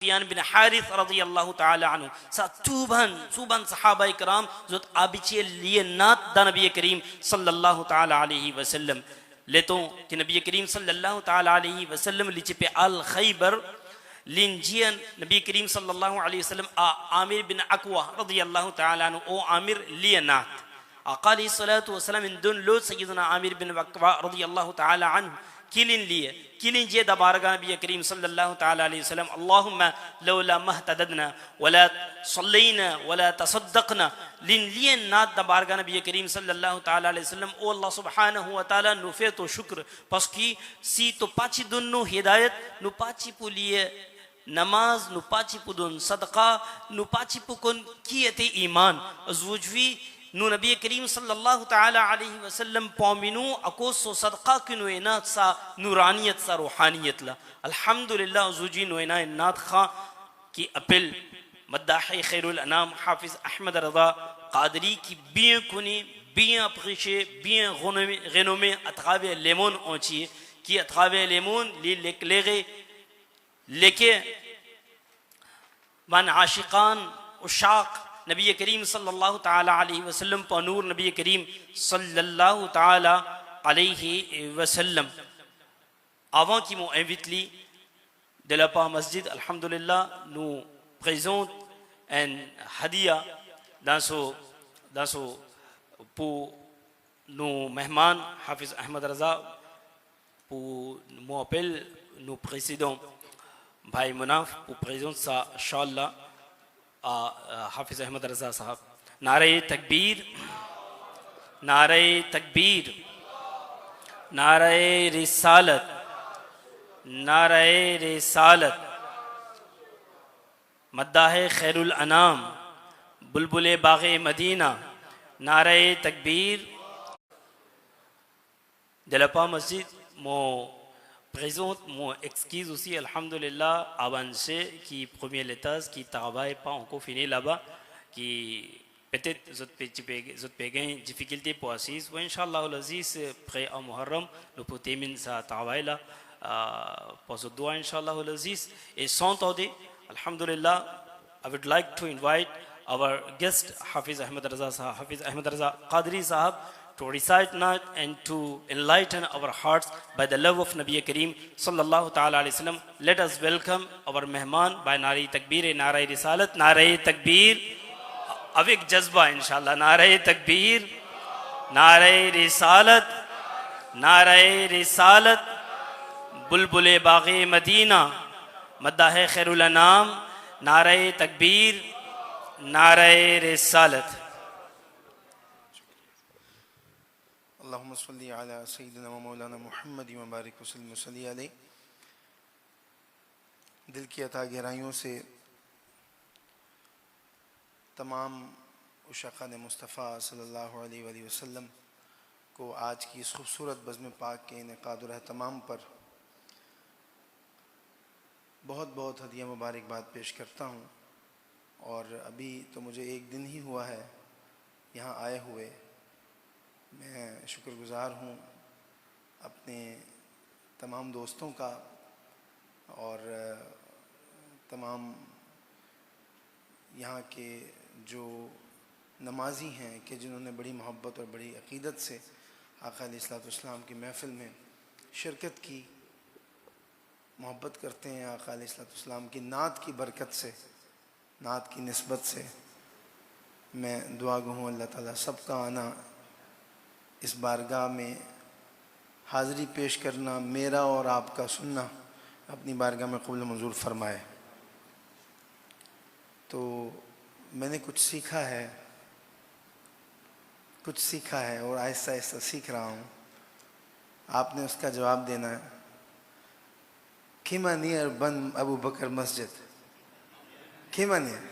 سفیان بن حارث رضی اللہ تعالی عنہ صوبان صحابہ کرام زود آبیچے لیے نات دا نبی کریم صلی اللہ تعالی علیہ وسلم لیتوں کہ نبی کریم صلی اللہ تعالی علیہ وسلم لیچے پہ آل خیبر لینجین نبی کریم صلی اللہ علیہ وسلم عامر بن عقوہ رضی اللہ تعالی عنہ او عامر لیے نات آقا علیہ السلام ان دن لو سیدنا عامر بن عقوہ رضی اللہ تعالی عنہ کلین جے دا بارگاہ نبی کریم صلی اللہ تعالی علیہ وسلم اللہم لولا مہتددنا ولا صلینا ولا تصدقنا لین نات دا بارگاہ نبی کریم صلی اللہ تعالی علیہ وسلم او اللہ سبحانہ وتعالی نفیت و شکر پس کی سی تو پاچی دن نو ہدایت نو پاچی پو لیے نماز نو پاچی پو دن صدقہ نو پاچی پو کن کیت ایمان ازوجوی نو نبی کریم صلی اللہ تعالی علیہ وسلم پومنو اکوس و صدقہ کنو اینات سا نورانیت سا روحانیت لا الحمدللہ زوجی نو اینات خواہ کی اپل مداح خیر الانام حافظ احمد رضا قادری کی بیاں کنی بیاں اپغیشے بیاں غنوں میں اتغاب لیمون اونچیے کی اتغاب لیمون لے لکے من عاشقان اشاق نبی کریم صلی اللہ تعالی علیہ وسلم پا نور نبی کریم صلی اللہ تعالی علیہ وسلم آوان کی مو انویتلی دلپا مسجد الحمدللہ نو پریزونت این ہدیہ دانسو پو نو مہمان حافظ احمد رضا پو مو اپل نو پریسیدوں بھائی مناف پو پریزونت سا شاءاللہ حافظ احمد رضا صاحب نعرہ تکبیر نعرہ تکبیر نعرہ رسالت نعرہ رسالت مداح خیر الانام بلبل باغ مدینہ نعرہ تکبیر دلپا مسجد مو présente mon excuse aussi alhamdulillah avancé qui premier l'étage qui travaille pas encore fini là-bas qui peut-être zot pégain difficulté pour assise ou inchallah l'aziz près à Muharram nous peut terminer sa travail là pour ce doigt inchallah l'aziz et sans tarder alhamdulillah I would like to invite our guest Hafiz Ahmad Raza Sahab Hafiz Ahmad Raza Qadri Sahab to recite night and to enlighten our hearts by the love of Nabi Kareem sallallahu ta'ala alayhi wasallam. Let us welcome our mehman by Nari Takbir, Nari Risalat, Nari Takbir. Avik jazba inshallah. Nari Takbir, Nari Risalat, Nari Risalat, Bulbul Baghi Madina, Maddah Khairul Anam, Nari Takbir, Nari Risalat. اللہم صلی علی سیدنا و مولانا محمد و بارک وسلم صلی علیہ. دل کی عطا گہرائیوں سے تمام عشاقان مصطفیٰ صلی اللہ علیہ وآلہ وسلم کو آج کی اس خوبصورت بزم پاک کے انعقاد و اہتمام پر بہت بہت ہدیہ مبارکباد پیش کرتا ہوں. اور ابھی تو مجھے ایک دن ہی ہوا ہے یہاں آئے ہوئے. میں شکر گزار ہوں اپنے تمام دوستوں کا اور تمام یہاں کے جو نمازی ہیں کہ جنہوں نے بڑی محبت اور بڑی عقیدت سے آقا علیہ السلام کی محفل میں شرکت کی, محبت کرتے ہیں آقا علیہ السلام کی نعت کی برکت سے, نعت کی نسبت سے. میں دعا گو ہوں اللہ تعالیٰ سب کا آنا, اس بارگاہ میں حاضری پیش کرنا, میرا اور آپ کا سننا اپنی بارگاہ میں قبول منظور فرمائے. تو میں نے کچھ سیکھا ہے اور آہستہ آہستہ سیکھ رہا ہوں. آپ نے اس کا جواب دینا ہے. کھیما نیئر بن ابو بکر مسجد, کھیما نیئر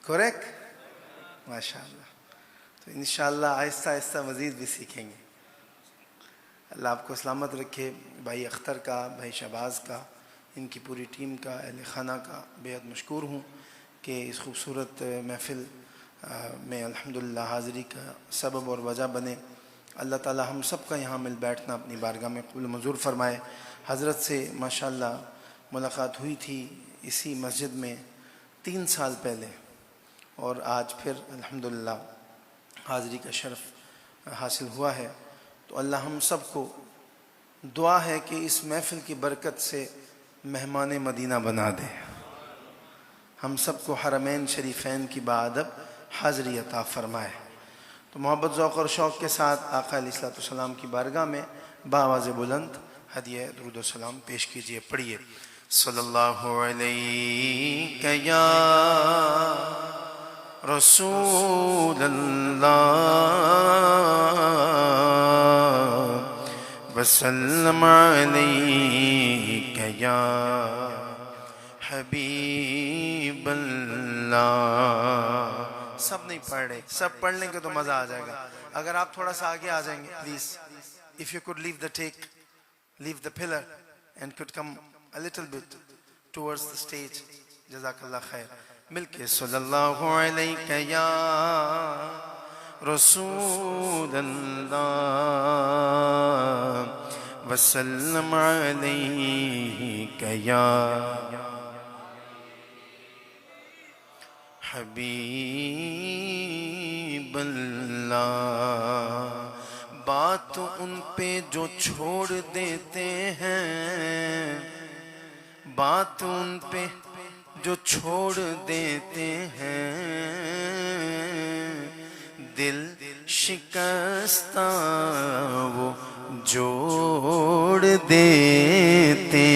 کریکٹ, ماشاء اللہ. تو انشاءاللہ آہستہ آہستہ مزید بھی سیکھیں گے. اللہ آپ کو سلامت رکھے. بھائی اختر کا, بھائی شہباز کا, ان کی پوری ٹیم کا, اہل خانہ کا بہت مشکور ہوں کہ اس خوبصورت محفل میں الحمدللہ حاضری کا سبب اور وجہ بنے. اللہ تعالی ہم سب کا یہاں مل بیٹھنا اپنی بارگاہ میں قبول منظور فرمائے. حضرت سے ماشاءاللہ ملاقات ہوئی تھی اسی مسجد میں 3 سال پہلے، اور آج پھر الحمدللہ حاضری کا شرف حاصل ہوا ہے۔ تو اللہ ہم سب کو دعا ہے کہ اس محفل کی برکت سے مہمان مدینہ بنا دے، ہم سب کو حرمین شریفین کی باادب حاضری عطا فرمائے۔ تو محبت، ذوق اور شوق کے ساتھ آقا علیہ الصلوۃ والسلام کی بارگاہ میں بآواز بلند ہدیہ درود و سلام پیش کیجئے۔ پڑھیے صلی اللہ علیہ یا رسول اللہ وسلم علیک یا حبیب اللہ۔ سب نہیں پڑھ رہے، سب پڑھ لیں گے تو مزہ آ جائے گا۔ اگر آپ تھوڑا سا آگے آ جائیں گے please, if you could leave the take, leave the pillar and could come a little bit towards the stage. جزاک اللہ خیر۔ مل کے صلی اللہ علیہ یا رسول اللہ وسلم علیہ یا حبیب اللہ۔ بات ان پہ جو چھوڑ دیتے ہیں، بات ان پہ جو چھوڑ دیتے ہیں، دل شکستہ وہ جوڑ دیتے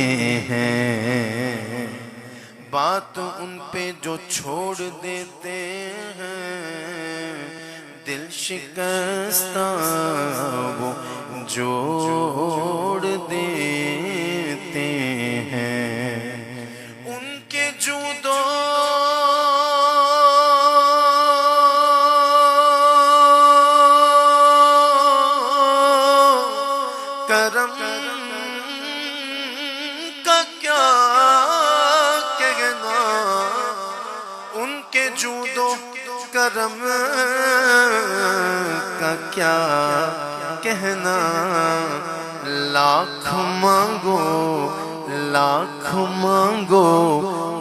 ہیں۔ بات ان پہ جو چھوڑ دیتے ہیں، دل شکستہ وہ جوڑ دیتے ہیں۔ ان کے جود و کرم کا کیا کہنا، ان کے جود و کرم کا کیا کہنا۔ لاکھ مانگو لاکھ مانگو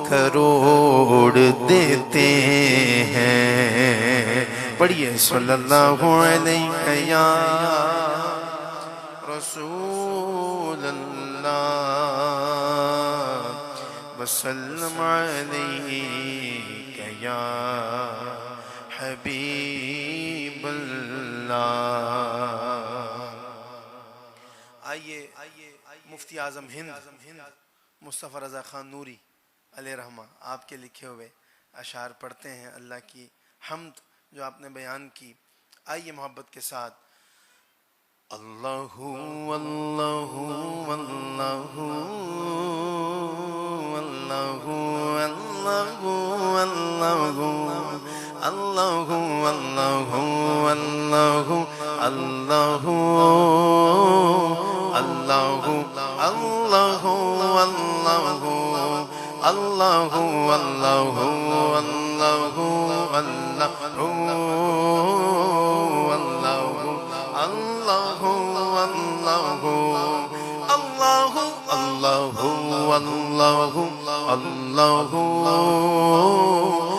کروڑ دیتے ہیں۔ پڑھیے صلی اللہ علیہ یا رسول اللہ وسلم علیہ یا حبیب اللہ۔ آئیے مفتی اعظم ہند مصطفیٰ رضا خان نوری علیہ رحمہ آپ کے لکھے ہوئے اشعار پڑھتے ہیں، اللہ کی حمد جو آپ نے بیان کی۔ آئیے محبت کے ساتھ اللہ اللہ اللہ اللہ اللہ اللہ اللہ اللہ اللہ اللہ اللہ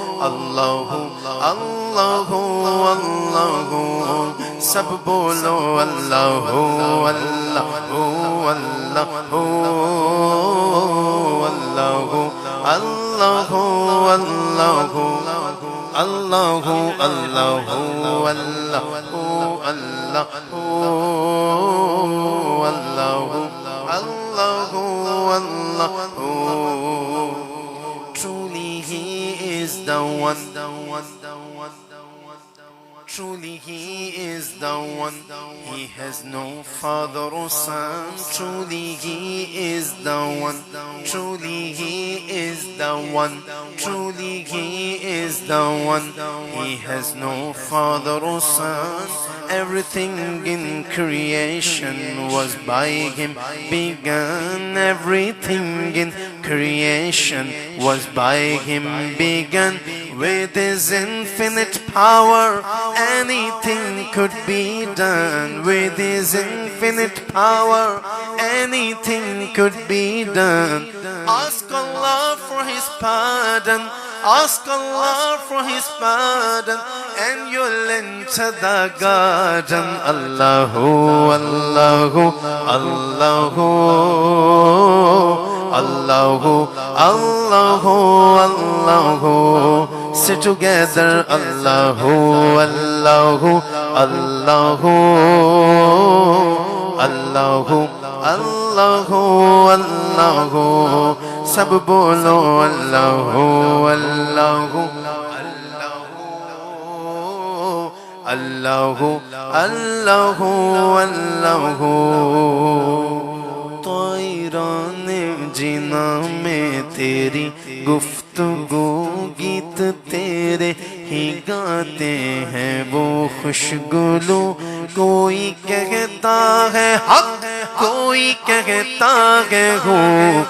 اللہ اللہ اللہ اللہ اللہ سب بولو اللہ اللہ اللہ اللہ اللہ اللہ اللہ اللہ اللہ اللہ truly he is the one, truly he is the one, he has no father or son. Truly he is the one, truly he is the one, truly he is the one, he has no father or son. Everything in creation was by him begun, everything in creation was by him begun. With his infinite power, anything could be done. With his infinite power, anything could be done. Ask Allah for his pardon. Ask Allah for his pardon, and you'll enter the garden. Allahu, Allahu, Allahu, Allahu, Allahu, Allahu. Say together, Allahu, Allahu, Allahu, Allahu, Allahu, Allahu. Sab bolo Allahu, Allahu, Allahu, Allahu, Allahu. طائرانے جنا میں تیری گفتگو گیت تیرے ہی گاتے ہیں وہ خوشگلو. کوئی کہتا ہے حق، کوئی کہتا ہے ہو،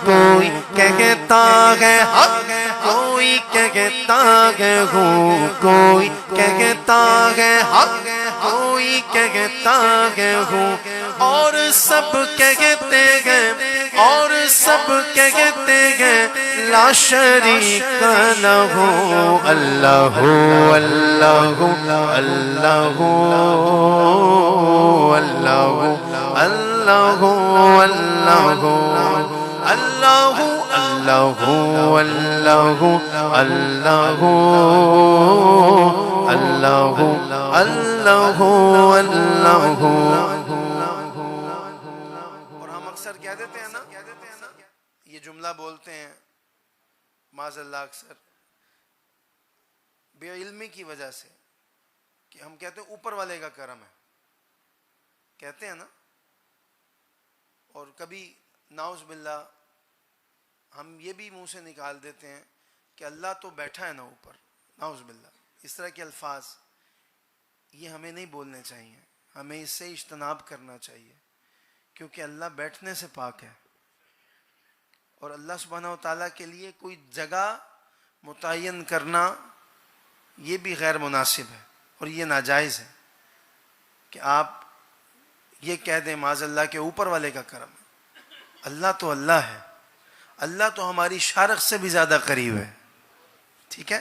کوئی کہتا ہے حق، کوئی کہتا ہے ہو، کوئی کہتا ہے حق، کوئی کہتا ہے ہو. اور سب کہتے ہیں، اور سب کہتے ہیں لا شریک لہ. اللہ اللہ اللہ اللہ اللہ اللہ اللہ اللہ اللہ اللہ اللہ اللہ اللہ. اور ہم اکثر کہہ دیتے ہیں نا، یہ جملہ بولتے ہیں معاذ اللہ اکثر بے علمی کی وجہ سے، کہ ہم کہتے ہیں اوپر والے کا کرم ہے، کہتے ہیں نا. اور کبھی نعوذ باللہ ہم یہ بھی منہ سے نکال دیتے ہیں کہ اللہ تو بیٹھا ہے نا اوپر، نعوذ باللہ. اس طرح کے الفاظ یہ ہمیں نہیں بولنے چاہیے، ہمیں اس سے اجتناب کرنا چاہیے، کیونکہ اللہ بیٹھنے سے پاک ہے. اور اللہ سبحانہ و تعالیٰ کے لیے کوئی جگہ متعین کرنا یہ بھی غیر مناسب ہے اور یہ ناجائز ہے کہ آپ یہ کہہ دیں معاذ اللہ کے اوپر والے کا کرم ہے. اللہ تو اللہ ہے، اللہ تو ہماری شارق سے بھی زیادہ قریب ہے. ٹھیک ہے،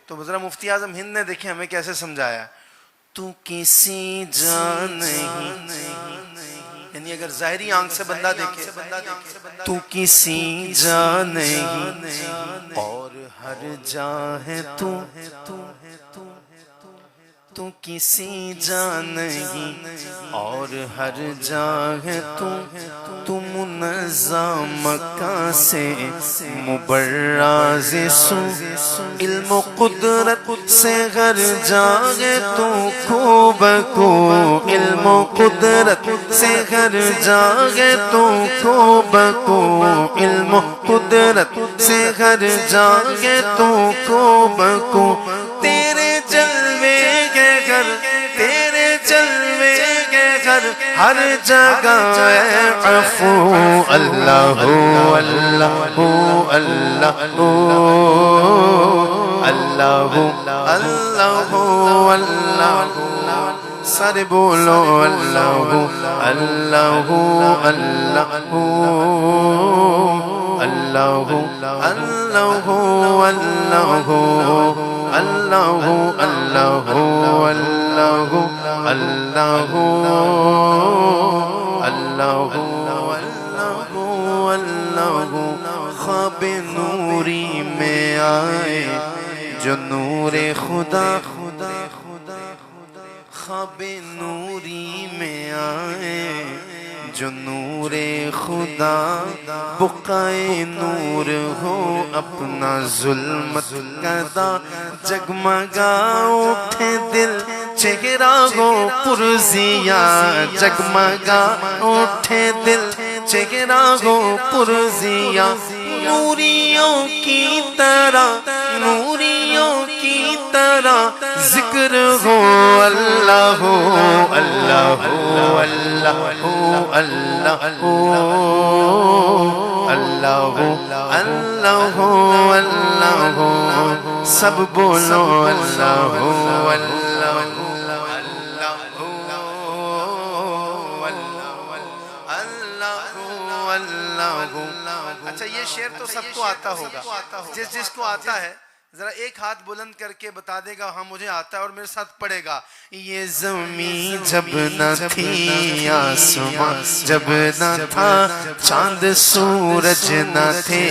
تو ذرا مفتی اعظم ہند نے دیکھیں ہمیں کیسے سمجھایا. تو کسی جان نہیں، یعنی اگر ظاہری آنکھ سے بندہ دیکھے تو کسی جان نہیں اور ہر جا ہے تو کسی جان نہیں اور ہر جا ہے تو منظم مکہ سے مبرز سو علم و قدرت سے ہر جا ہے تو خوب کو علم و قدرت سے ہر جا ہے تو خوب کو علم و قدرت سے ہر جا ہے تو خوب کو. تیرے جلوے کے گھر، تیرے جلوے کے گھر ہر جگہ ہے عفو. اللہ اللہ اللہ اللہ اللہ اللہ. سارے بولو اللہ اللہ اللہ اللہ اللہ اللہ اللہ اللہ اللہ اللہ اللہ. خواب نوری میں آئے جو نور خدا، خواب نوری میں آئے جو نور خدا، بقائے نور ہو اپنا ظلمت کدا. جگمگا اٹھے دل چہرہ ہو پرزیا، جگمگا اٹھے دل چہرہ ہو پرزیا. نوریوں کی طرح، نوریوں کی طرح ذکر ہو اللہ اللہ اللہ اللہ اللہ اللہ اللہ سب بولو اللہ اللہ اللہ۔ اچھا یہ شعر تو سب کو آتا ہوگا، جس کو آتا ہے ذرا ایک ہاتھ بلند کر کے بتا دے گا ہاں مجھے آتا ہے اور میرے ساتھ پڑھے گا۔ یہ زمین جب نہ تھی آسمان جب نہ تھا چاند سورج نہ تھے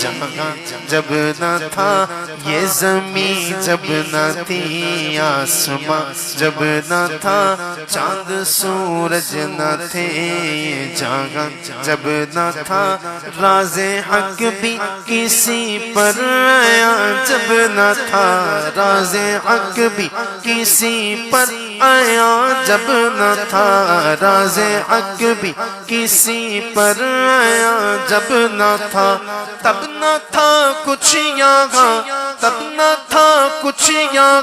جہاں جب نہ تھا یہ زمین جب نہ تھی آسمان جب نہ تھا چاند سورج نہ تھے جہاں جب نہ تھا راز حق بھی کسی پر آیا جب نہ تھا راز حق بھی کسی پر آیا جب نہ تھا راز حق بھی کسی پر آیا جب نہ تھا تب نہ تھا کچھ یہاں تب نہ تھا کچھ یہاں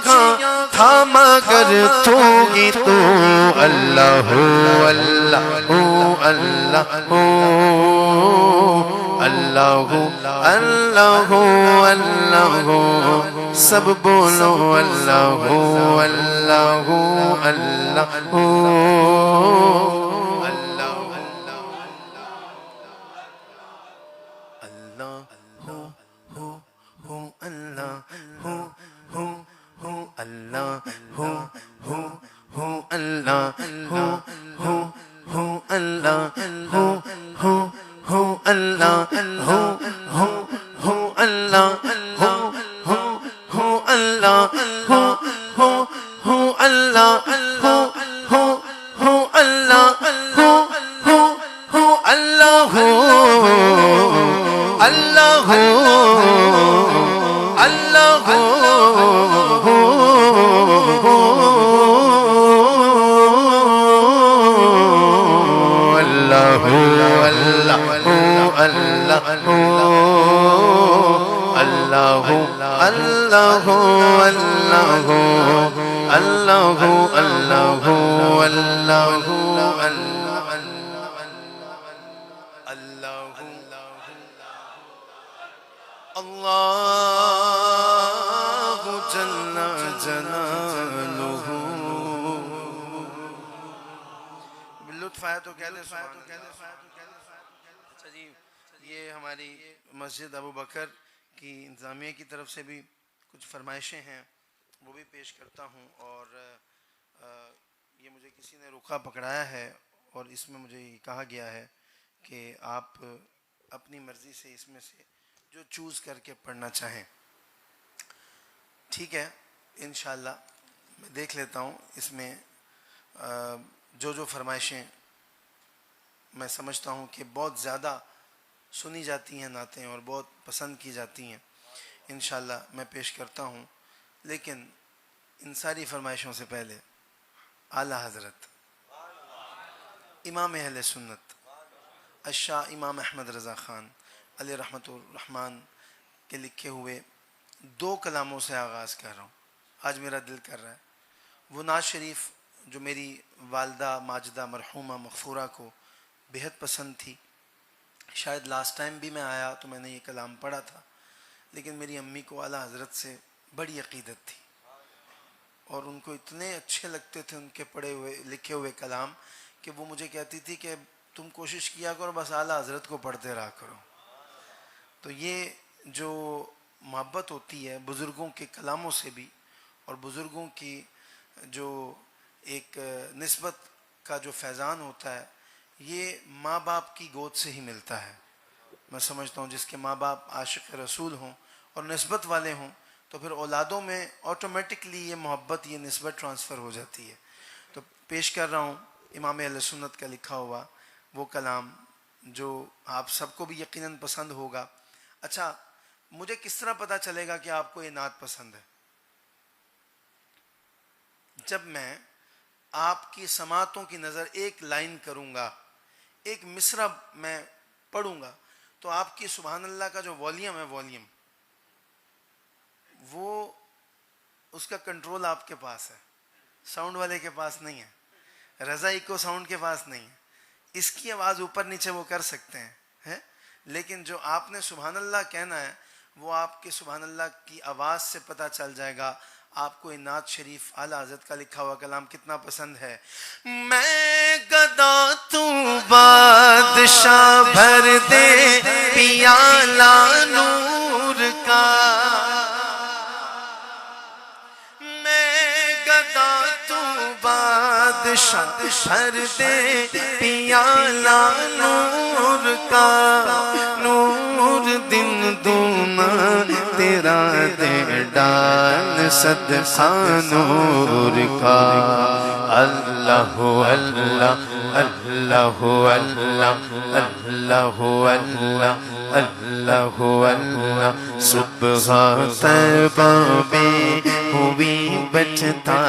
تھا مگر تو ہی تو اللہ اللہ اللہ اللہ اللہ اللہ سب بولو اللہ اللہ اللہ یہ ہماری مسجد ابو بکر کی انتظامیہ کی طرف سے بھی کچھ فرمائشیں ہیں وہ بھی پیش کرتا ہوں، اور یہ مجھے کسی نے رکھا پکڑایا ہے اور اس میں مجھے یہ کہا گیا ہے کہ آپ اپنی مرضی سے اس میں سے جو چوز کر کے پڑھنا چاہیں۔ ٹھیک ہے انشاءاللہ میں دیکھ لیتا ہوں اس میں جو فرمائشیں میں سمجھتا ہوں کہ بہت زیادہ سنی جاتی ہیں نعتیں اور بہت پسند کی جاتی ہیں، انشاءاللہ میں پیش کرتا ہوں۔ لیکن ان ساری فرمائشوں سے پہلے اعلیٰ حضرت امام اہل سنت الشاہ امام احمد رضا خان علیہ رحمۃ الرحمن کے لکھے ہوئے 2 کلاموں سے آغاز کر رہا ہوں۔ آج میرا دل کر رہا ہے وہ نعت شریف جو میری والدہ ماجدہ مرحومہ مغفورہ کو بہت پسند تھی، شاید لاسٹ ٹائم بھی میں آیا تو میں نے یہ کلام پڑھا تھا، لیکن میری امی کو اعلیٰ حضرت سے بڑی عقیدت تھی اور ان کو اتنے اچھے لگتے تھے ان کے پڑھے ہوئے لکھے ہوئے کلام کہ وہ مجھے کہتی تھی کہ تم کوشش کیا کرو بس اعلیٰ حضرت کو پڑھتے رہا کرو۔ تو یہ جو محبت ہوتی ہے بزرگوں کے کلاموں سے بھی اور بزرگوں کی جو ایک نسبت کا جو فیضان ہوتا ہے یہ ماں باپ کی گود سے ہی ملتا ہے۔ میں سمجھتا ہوں جس کے ماں باپ عاشق رسول ہوں اور نسبت والے ہوں تو پھر اولادوں میں آٹومیٹکلی یہ محبت یہ نسبت ٹرانسفر ہو جاتی ہے۔ تو پیش کر رہا ہوں امام اہل سنت کا لکھا ہوا وہ کلام جو آپ سب کو بھی یقیناً پسند ہوگا۔ اچھا مجھے کس طرح پتہ چلے گا کہ آپ کو یہ نعت پسند ہے؟ جب میں آپ کی سماعتوں کی نظر ایک لائن کروں گا، ایک مصرع میں پڑھوں گا تو آپ کی سبحان اللہ کا جو والیوم ہے والیوم وہ اس کا کنٹرول آپ کے پاس ہے، ساؤنڈ والے کے پاس نہیں ہے، رضا ایکو ساؤنڈ کے پاس نہیں ہے۔ اس کی آواز اوپر نیچے وہ کر سکتے ہیں لیکن جو آپ نے سبحان اللہ کہنا ہے وہ آپ کے سبحان اللہ کی آواز سے پتہ چل جائے گا آپ کو نعت شریف اعلیٰ حضرت کا لکھا ہوا کلام کتنا پسند ہے. میں گدا تو بادشاہ بھر دے پیالہ نور کا، میں گدا تو بادشاہ بھر دے پیالہ نور کا، نور دن دونا تیرا دے ڈال صدقہ نور کا. اللہ اللہ اللہ اللہ اللہ اللہ اللہ اللہ. صبح طیبہ میں ہوئی بچتا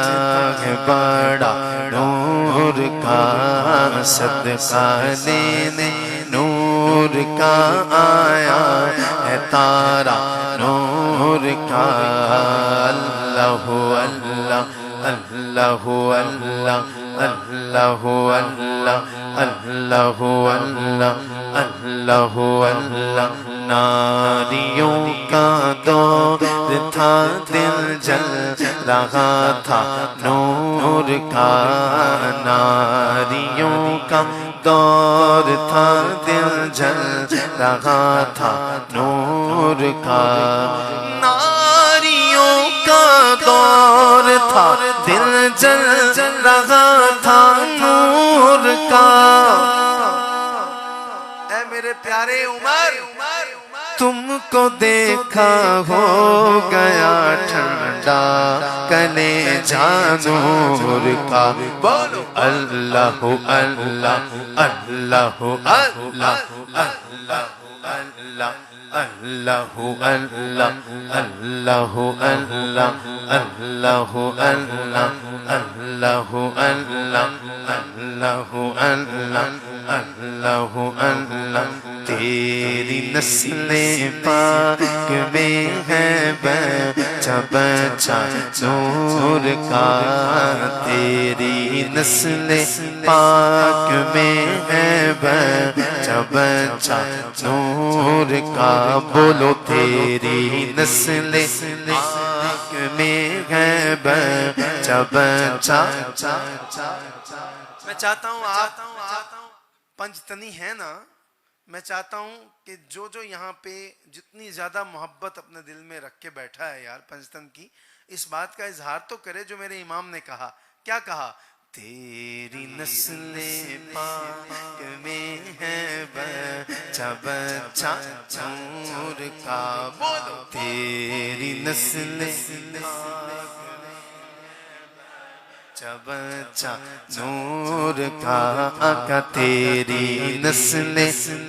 ہے بڑا نور کا، صدقہ لینے نور کا آیا ہے تارا نور کا. اللہ اللہ اللہ اللہ اللہ اللہ اللہ اللہ اللہ. ناریوں کا دور تھا دل جل رہا تھا نور کا، ناریوں کا دور تھا دل جل رہا تھا نور کا، ناریوں کا دور تھا دل جل رہا تھا نور کا. اے میرے پیارے عمر، تم کو دیکھا ہو گیا ٹھنڈا کلیجہ نور کا. بولو اللہ اللہ اللہ اللہ اللہ اللہ اللہ اللہ اللہ اللہ اللہ اللہ اللہ اللہ اللہ. تیری نسل پاک میں ہے بچہ بچہ نور کا، تیری نسل پاک میں ہے بچہ بچہ نور کا. بولو تیری نسل پاک میں ہے بچہ بچہ. میں چاہتا ہوں آپ پنجتنی ہے نا، میں چاہتا ہوں کہ جو یہاں پہ جتنی زیادہ محبت اپنے دل میں رکھ کے بیٹھا ہے یار پنجتن کی، اس بات کا اظہار تو کرے جو میرے امام نے کہا. کیا کہا؟ تیری نسل پاک میں ہے بچہ بچہ نور کا. بولو تیری نسل بچہ نور کا. آقا تیری نسل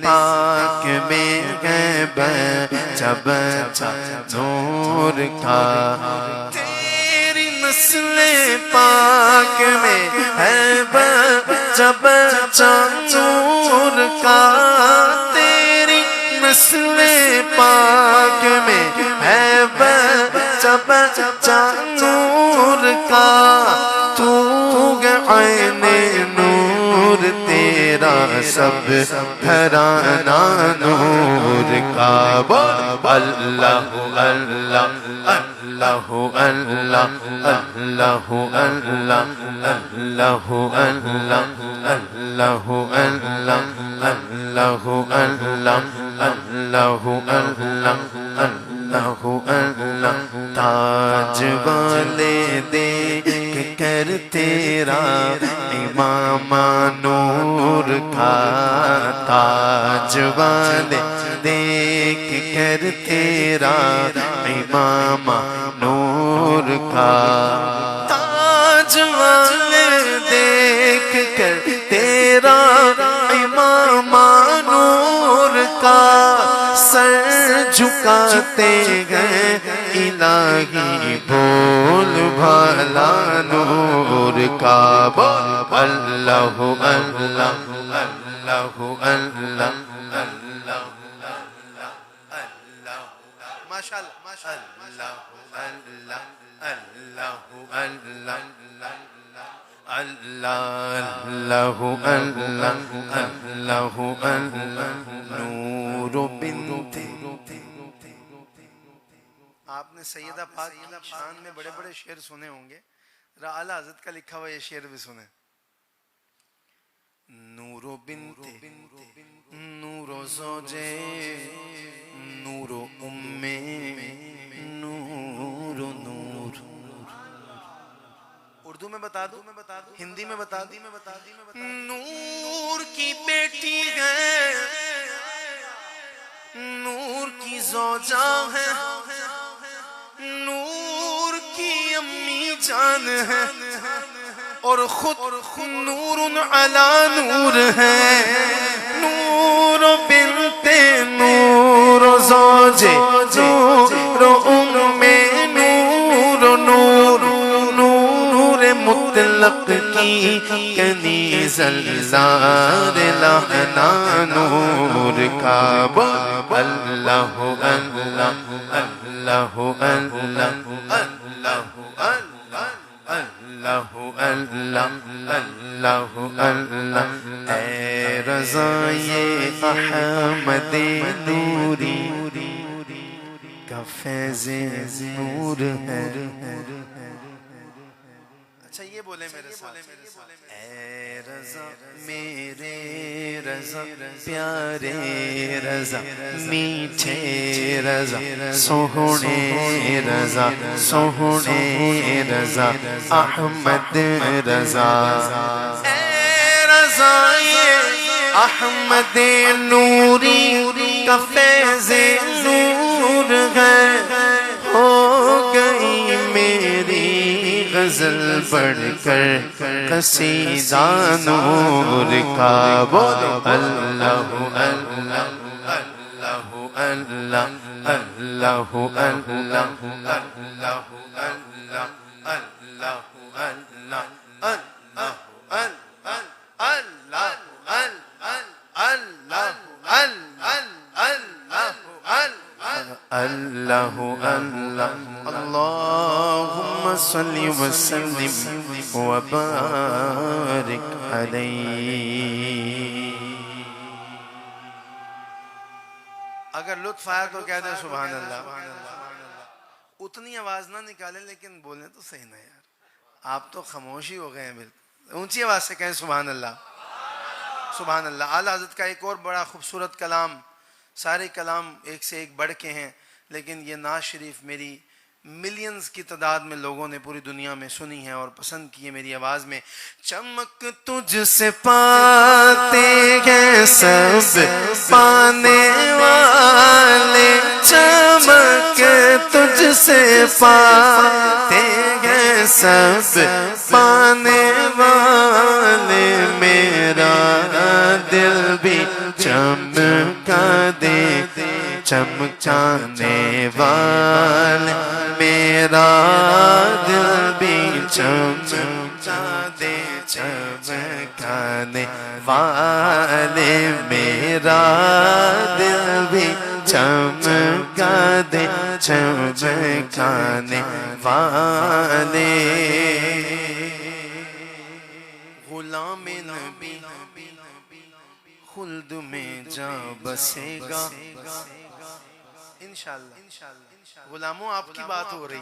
پاک میں ہے بچہ بچہ نور کا، تیری نسل پاک میں ہے بچہ بچہ نور کا، تیری نسل پاک میں ہے بچہ بچہ نور کا. تو عین نور تیرا سب گھرانہ نور کا. اللہ اللہ اللہ اللہ اللہ اللہ اللہ اللہ اللہ اللہ اللہ اللہ. تاج والے دیکھ کر تیرا امام نور کا، تاج والے دیکھ کر تیرا امام نور کا، تاج والے دیکھ کر تیرا امام نور کا. سر جھکاتے گئے الہی بول بھلا نور کا. اللہ اللہ اللہ اللہ اللہ ماشاء اللہ اللہ اللہ اللہ اللہ اللہ اللہ اللہ. نور نور بنت آپ نے سیدہ پاک کی شان میں بڑے بڑے شعر سنے ہوں گے، اعلیٰ حضرت کا لکھا ہوا یہ شعر بھی سنیں. نور بنت نور زوجے نور ام نور نور. اردو میں بتا دوں، ہندی میں بتا دوں. نور کی بیٹی ہے، نور کی زوجہ ہے، نور کی امی جان ہے، اور خود نور علی نور ہے. نور بنت نور زوجے نور ام نور نور نور مطلق کی کنیز الزار لہنا نور کا. اللہ اللہ اللہ اللہ اللہ اللہ اللہ اللہ. اے رضائے احمد نوری کا فیض نور ہے. اچھا یہ بولے میرے ساتھ. اے رضا میرے رضا پیارے رضا میٹھے رضا سوہنے رضا سوہنے رضا احمد رضا. اے رضا احمد نوری کا فیض نور ہے. ہو گئی میری غزل پڑھ کر قصیدہ نور کا. بولو اللہ اللہ اللہ اللہ اللہ اللہ اللہ اللہ. اللہم صلی وسلم وبارک علیہ. اگر لطف آیا تو کہہ دیں سبحان اللہ. اتنی آواز نہ نکالیں لیکن بولیں تو صحیح نہ یار. آپ تو خاموشی ہو گئے ہیں بالکل. اونچی آواز سے کہیں سبحان اللہ سبحان اللہ. اعلیٰ حضرت کا ایک اور بڑا خوبصورت کلام، سارے کلام ایک سے ایک بڑھ کے ہیں، لیکن یہ نعت شریف میری ملینز کی تعداد میں لوگوں نے پوری دنیا میں سنی ہے اور پسند کی ہے میری آواز میں. چمک تجھ سے پاتے ہیں سب پانے والے، چمک تجھ سے پاتے ہیں سب پانے والے. میرا دل بھی چمکا دے چمکانے والے، میرا دل بھی چمکا دے چمکانے والے، میرا دل بھی چمکا دے چمکانے والے. غلام نبی خلد میں جا بسے گا انشاءاللہ. غلاموں آپ کی بات ہو رہی ہے.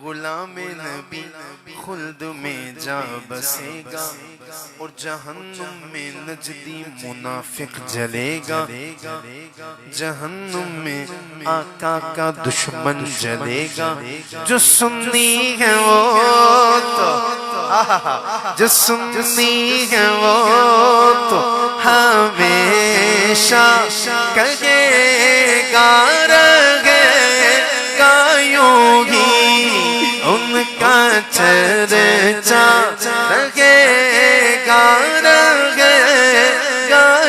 غلام نبی خلد میں جا بسے گا، اور جہنم میں نجدی منافق جلے گا. جہنم میں آقا کا دشمن جلے گا. جو سنی ہے وہ تو جو سنی ہے وہ تو ہمیشہ کہے گا رہے گا یوں ہی ان کا چرچا رہے گا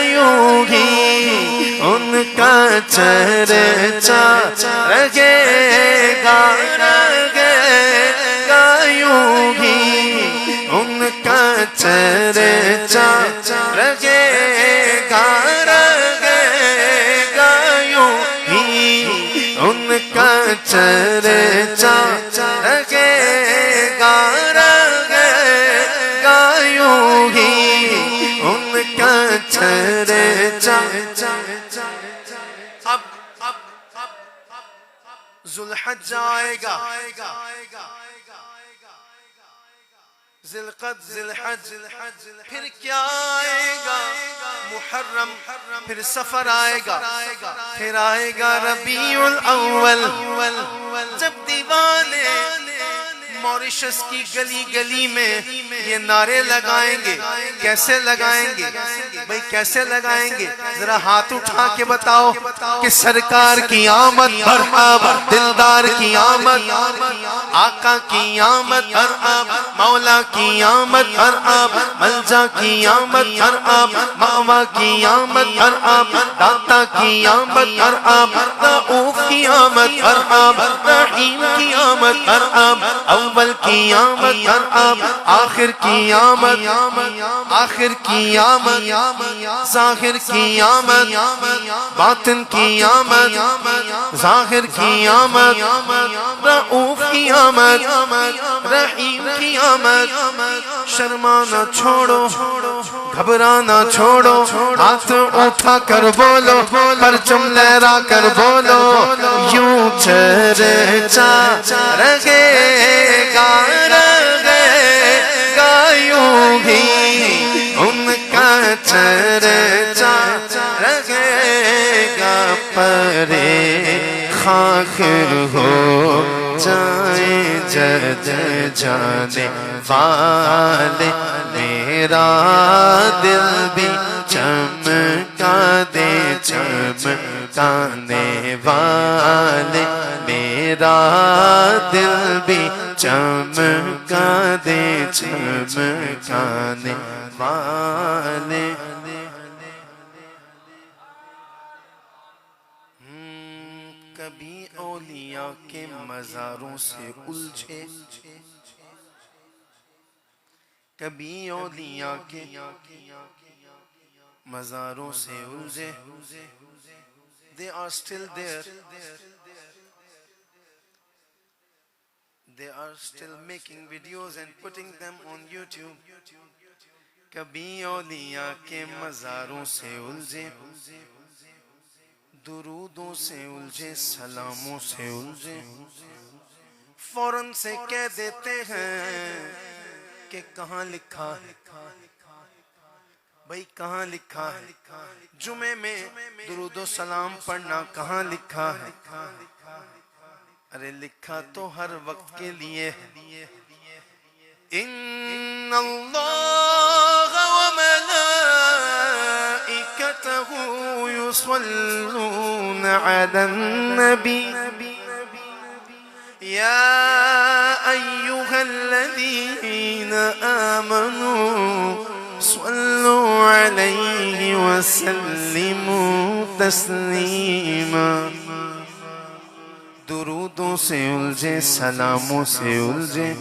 یوں ہی ان کا چرچا رہے گا یوں ہی ان کا چرچا رہے گا یوں ہی ان کا چرچا رہے گا یوں ہی ان کا چرچا ذوالحج آئے گا، ذوالقعدہ، ذوالحج، پھر کیا آئے گا؟ محرم، پھر سفر آئے گا، پھر آئے گا ربیع الاول۔ جب دیوانے موریشس کی گلی گلی میں یہ نعرے لگائیں گے، کیسے لگائیں گے بھئی، کیسے لگائیں گے؟ ذرا ہاتھ اٹھا کے بتاؤ کہ سرکار کی آمد مرحبا، دلدار کی آمد، آقا کی آمد مرحبا، مولا کی آمد مرحبا، ملجا کی آمد مرحبا، ماما کی آمد مرحبا، داتا کی آمد مرحبا، رؤوف کی آمد مرحبا، رحیم کی آمد مرحبا، اول کی آمد مرحبا، آخر کی آمد، آخر کی آمد، ظاہر کی آمد، باطن کی آمد، ظاہر کی آمد، رؤوف کی آمد، رحیم کی آمد۔ شرمانا چھوڑو، گھبرانا چھوڑو، ہاتھ اٹھا کر بولو، پرچم لہرا کر بولو، یوں چرچا رہے گا، رہے گا یوں ہی ان کا چرچا رہے گا، پرے خاک ہو جائیں جج جانے والے، میرا دل بھی چمکا دے چمکانے والے، میرا دل بھی چمکا دے چمکانے والے۔ کبھی اولیاء کے مزاروں سے الجھے، کبھی اولیاء کے مزاروں سے الجھے، they are still there، they are still making videos and putting them on YouTube۔ کبھی اولیاء کے مزاروں سے الجھے، درودوں سے الجھے، سلاموں سے الجھے، فوراً سے کہہ دیتے ہیں کہ کہاں لکھا ہے بھئی، کہاں لکھا ہے جمعے میں درود و سلام پڑھنا کہاں لکھا ہے؟ ارے لکھا تو ہر وقت کے لیے ہے۔ ان اللہ وملائکتہ یصلون علی النبی یا ایہا الذین آمنوا صلوا علیہ وسلموا تسلیما۔ درودوں سے الجھے، سلاموں سے الجھے،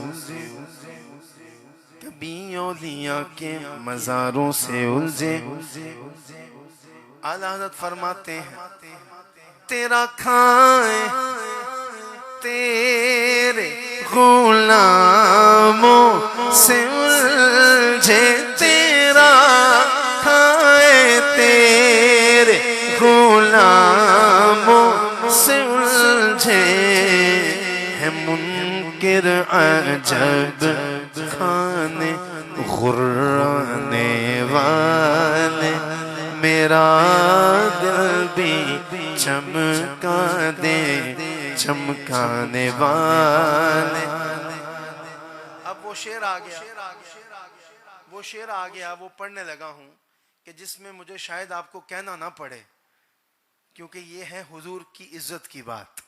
کبھی اولیاء کے مزاروں سے الجھے۔ اعلیٰ حضرت فرماتے ہیں تیرا کھائیں تیرے غلاموں سے الجھے، تیرا کھائیں تیرے غلاموں سے الجھے، ہے منکر عجب کھانے غرانے والے، میرا دل بھی چمکا دے چمکانے والے۔ اب وہ شعر آ گیا، وہ شعر آ گیا، وہ پڑھنے لگا ہوں کہ جس میں مجھے شاید آپ کو کہنا نہ پڑے، کیونکہ یہ ہے حضور کی عزت کی بات،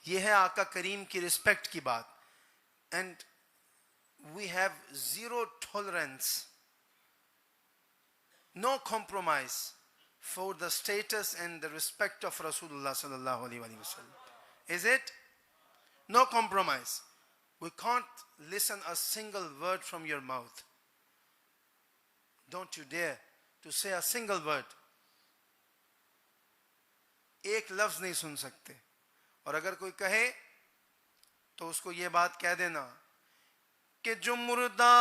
یہ ہے آقا کریم کی رسپیکٹ کی بات، and we have zero tolerance, no compromise for the status and the respect of Rasulullah sallallahu alaihi wasallam. Is it? No compromise. We can't listen a single word from your mouth. Don't you dare to say a single word. ایک لفظ نہیں سن سکتے، اور اگر کوئی کہے تو اس کو یہ بات کہہ دینا کہ جو مردہ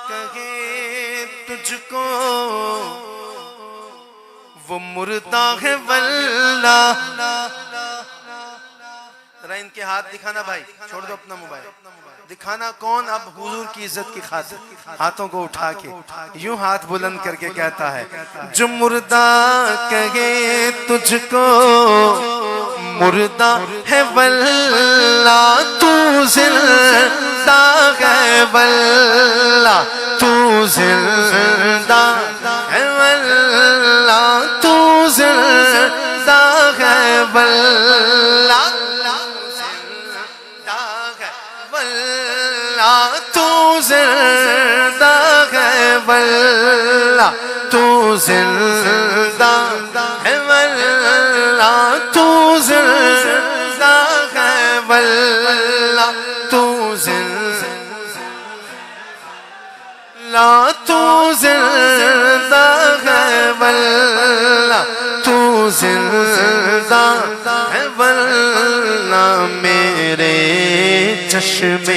کہے تجھ کو وہ مردہ ہے واللہ، ان کے ہاتھ دکھانا بھائی، چھوڑ دو اپنا موبائل، دکھانا کون اب حضور کی عزت کی خاطر ہاتھوں کو اٹھا کے یوں ہاتھ بلند کر کے کہتا ہے جو مردہ کہے تجھ کو مردہ ہے واللہ تو زندہ ہے واللہ تو زندہ ہے واللہ تو زندہ ہے واللہ تو زندہ ہے واللہ تو زندہ ہے واللہ تو زندہ ہے واللہ تو زندہ ہے واللہ تو زندہ ہے واللہ میرے چشم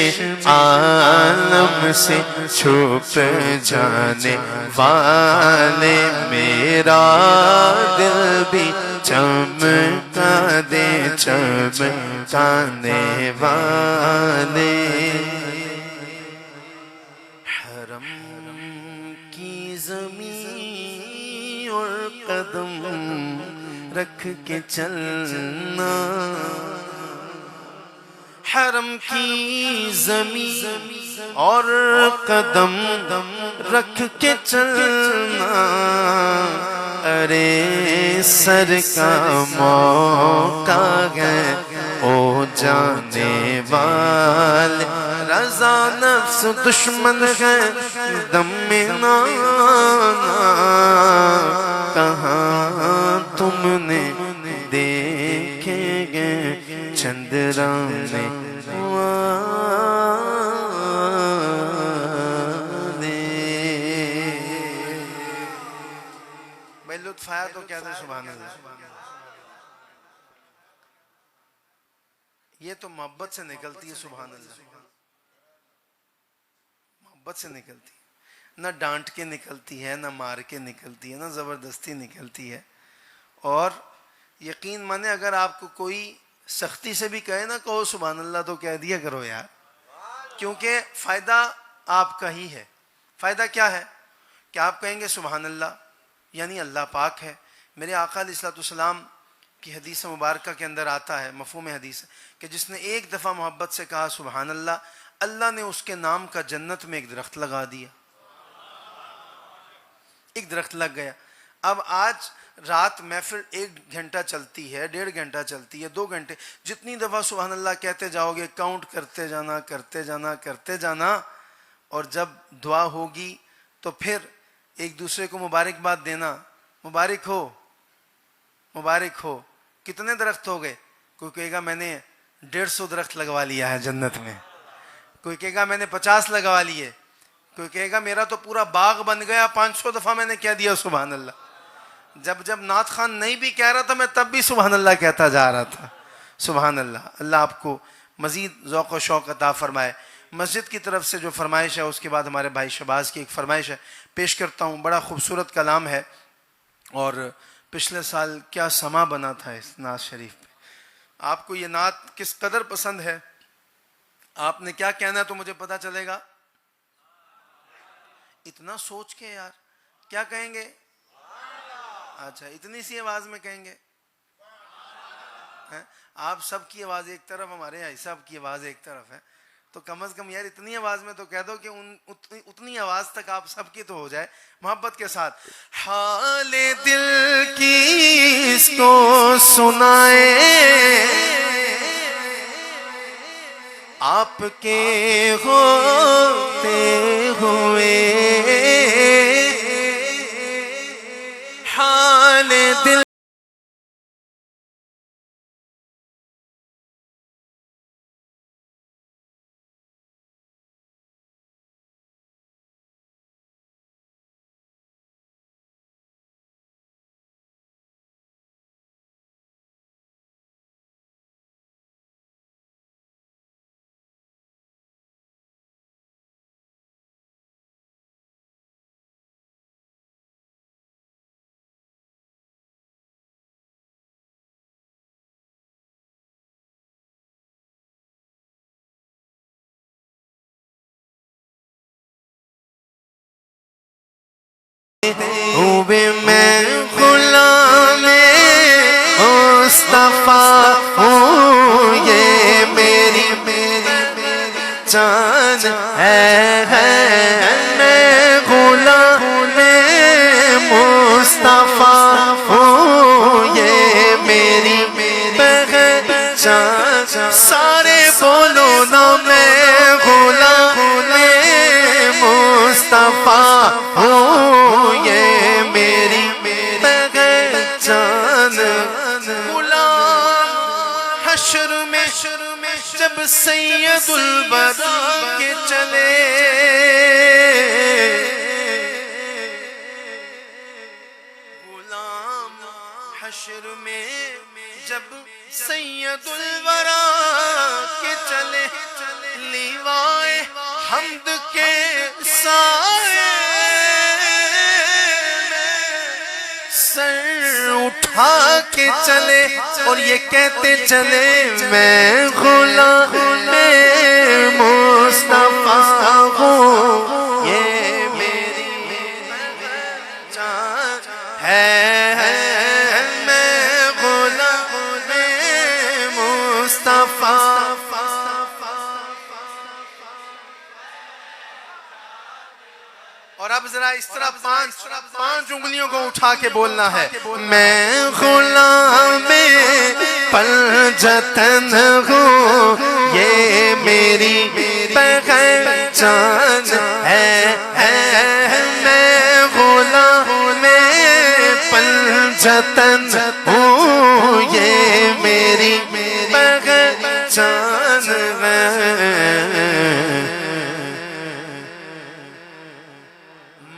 عالم سے چھپ جانے والے میرا دل بھی چمکا دے چمکانے والے حرم کی زمین اور قدم رکھ کے چلنا حرم کی زمین اور قدم رکھ کے چلنا ارے سر کا موقع ہے او جانے والے رضا نفس دشمن ہے دم میں نانا کہاں تم نے دیکھے گے چندرانے بھائی لطف آیا تو کیا تھا سبحان اللہ یہ تو محبت سے نکلتی ہے سبحان اللہ محبت سے نکلتی ہے نہ ڈانٹ کے نکلتی ہے نہ مار کے نکلتی ہے نہ زبردستی نکلتی ہے اور یقین مانے اگر آپ کو کوئی سختی سے بھی کہے نہ کہو سبحان اللہ تو کہہ دیا کرو یار کیونکہ فائدہ آپ کا ہی ہے فائدہ کیا ہے کہ آپ کہیں گے سبحان اللہ یعنی اللہ پاک ہے میرے آقا علیہ الصلوۃ والسلام کی حدیث مبارکہ کے اندر آتا ہے مفہوم حدیث کہ جس نے ایک دفعہ محبت سے کہا سبحان اللہ اللہ نے اس کے نام کا جنت میں ایک درخت لگا دیا ایک درخت لگ گیا اب آج رات محفل 1 گھنٹہ چلتی ہے 1.5 گھنٹہ چلتی ہے 2 گھنٹے جتنی دفعہ سبحان اللہ کہتے جاؤ گے کاؤنٹ کرتے جانا کرتے جانا کرتے جانا اور جب دعا ہوگی تو پھر ایک دوسرے کو مبارکباد دینا مبارک ہو کتنے درخت ہو گئے کوئی کہے گا میں نے 150 درخت لگوا لیا ہے جنت میں کوئی کہے گا میں نے 50 لگوا لیے کوئی کہے گا میرا تو پورا باغ بن گیا 500 دفعہ میں نے کہہ دیا سبحان اللہ جب نعت خان نہیں بھی کہہ رہا تھا میں تب بھی سبحان اللہ کہتا جا رہا تھا سبحان اللہ اللہ آپ کو مزید ذوق و شوق عطا فرمائے مسجد کی طرف سے جو فرمائش ہے اس کے بعد ہمارے بھائی شہباز کی ایک فرمائش ہے پیش کرتا ہوں بڑا خوبصورت کلام ہے اور پچھلے سال کیا سما بنا تھا اس نعت شریف پہ آپ کو یہ نعت کس قدر پسند ہے آپ نے کیا کہنا ہے تو مجھے پتا چلے گا اتنا سوچ کے یار کیا کہیں گے اچھا اتنی سی آواز میں کہیں گے آپ سب کی آواز ایک طرف ہمارے یہاں صاحب کی آواز ایک طرف ہے تو کم از کم یار اتنی آواز میں تو کہہ دو کہ اتنی آواز تک آپ سب کی تو ہو جائے محبت کے ساتھ حال دل کی اس کو سنائے آپ کے ہوتے ہوئے حال دل ہوئے میں غلام مصطفیٰ ہوں، یہ میری جان ہے، میں غلام مصطفیٰ ہوں، یہ میری پہچان، سارے بولو نا میں غلام مصطفیٰ ہوں، یہ میری پہچان، غلام حشر میں جب سید البرا کے چلے، غلام حشر میں جب سید الورا کے چلے، لیوائے حمد کے سائے سر اٹھا کے چلے، اور یہ کہتے چلے میں غلام مصطفیٰ ہوں، یہ میری جان ہے، میں غلام مصطفیٰ۔ اور اب ذرا اس طرح پانچ انگلیوں کو اٹھا کے بولنا ہے، میں غلام پنجتن ہوں، یہ میری پہچان ہے، میں غلام پنجتن ہوں، یہ میری پہچان ہے۔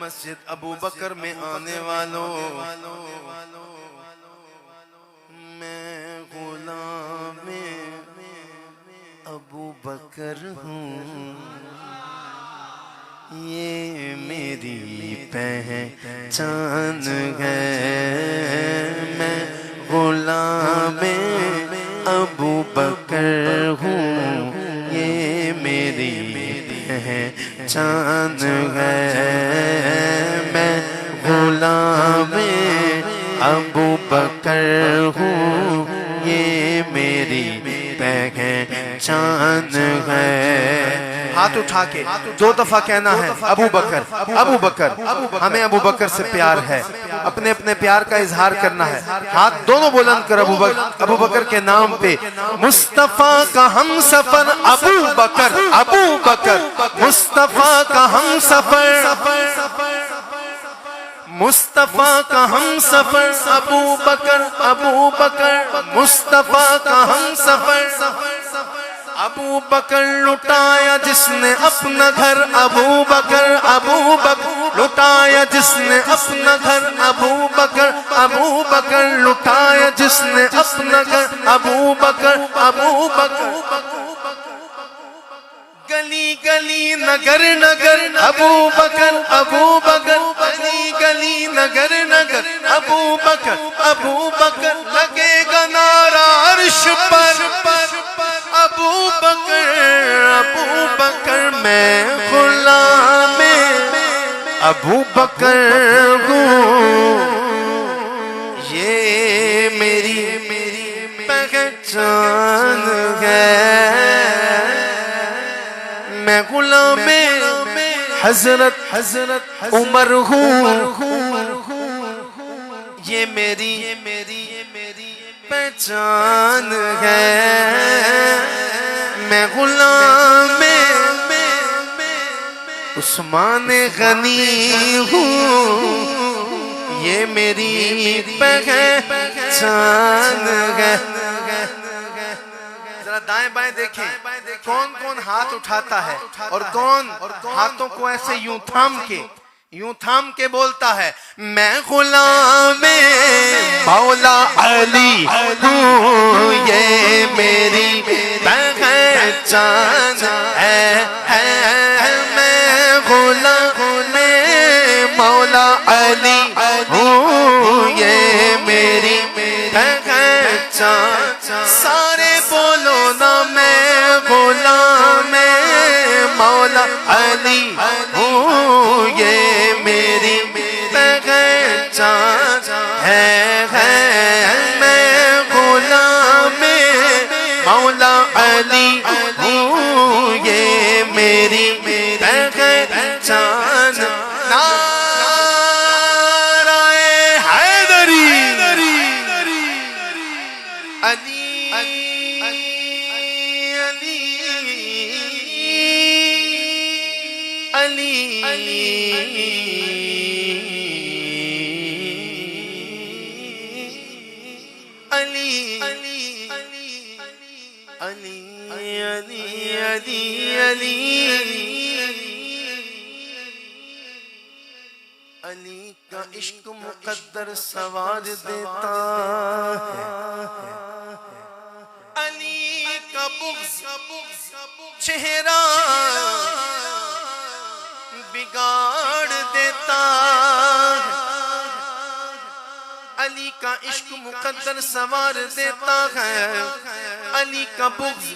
مسجد ابو بکر میں آنے والوں، میں غلام ابو بکر ہوں، یہ میری پہچان ہے، میں غلام ابو بکر ہوں، یہ میری پہچان ہے، میں غلام ابو بکر ہوں، یہ میری پہچان ہے۔ ہاتھ اٹھا کے 2 دفعہ کہنا ہے ابو بکر، ابو بکر، ہمیں ابو بکر سے پیار ہے، اپنے اپنے پیار کا اظہار کرنا ہے، ہاتھ دونوں بلند کر ابو بکر کے نام پہ، مصطفیٰ کا ہم سفر ابو بکر، ابو بکر مصطفیٰ کا ہم سفر، مصطفیٰ کا ہم سفر ابو بکر، ابو بکر مصطفیٰ کا ہم سفر، ابو بکر لٹایا جس نے اپنا گھر، ابو بکر، ابو بکر لٹایا جس نے اپنا گھر، ابو بکر، ابو بکر لٹایا جس نے اپنا گھر، ابو بکر، ابو بکر، گلی گلی نگر نگر ابو بکر، ابو بکر، گلی گلی نگر نگر ابو بکر، ابو بکر، لگے گا نعرہ عرش پر، ابو بکر، ابو بکر، میں غلام ابو بکر ہوں، یہ میری پہچان ہے، میں غلام حضرت عمر ہوں، یہ میری پہچان ہے، میں غلام عثمان غنی ہوں، یہ میری پہچان ہے۔ ذرا دائیں بائیں دیکھیں کون کون ہاتھ اٹھاتا ہے اور کون ہاتھوں کو ایسے یوں تھام کے بولتا ہے، میں غلام مولا علی ہوں، یہ میری پہچان ہے، میں غلام مولا علی ہوں، یہ میری پہچان، سارے بولو نا میں غلام مولا علی ہوں، یہ میری پہچان مولا علی ہوں یہ میری پہچان نعرہ حیدری علی علی کا عشق مقدر سوار دیتا ہے، علی کا بغض چہرہ بگاڑ دیتا ہے، علی کا عشق مقدر سوار دیتا ہے، علی کا بغض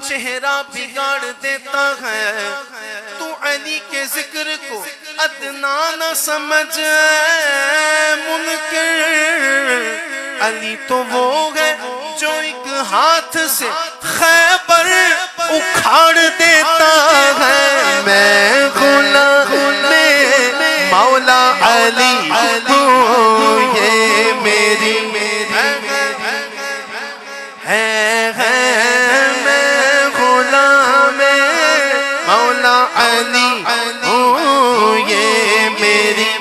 چہرہ بگاڑ دیتا ہے، تو علی کے ذکر کو ادنا نہ سمجھ منکر، علی تو وہ ہے جو ایک ہاتھ سے خیبر اکھاڑ دیتا ہے، میں غلام مولا علی ہوں یہ میری ہے میں غلام مولا علی ہوں یہ میری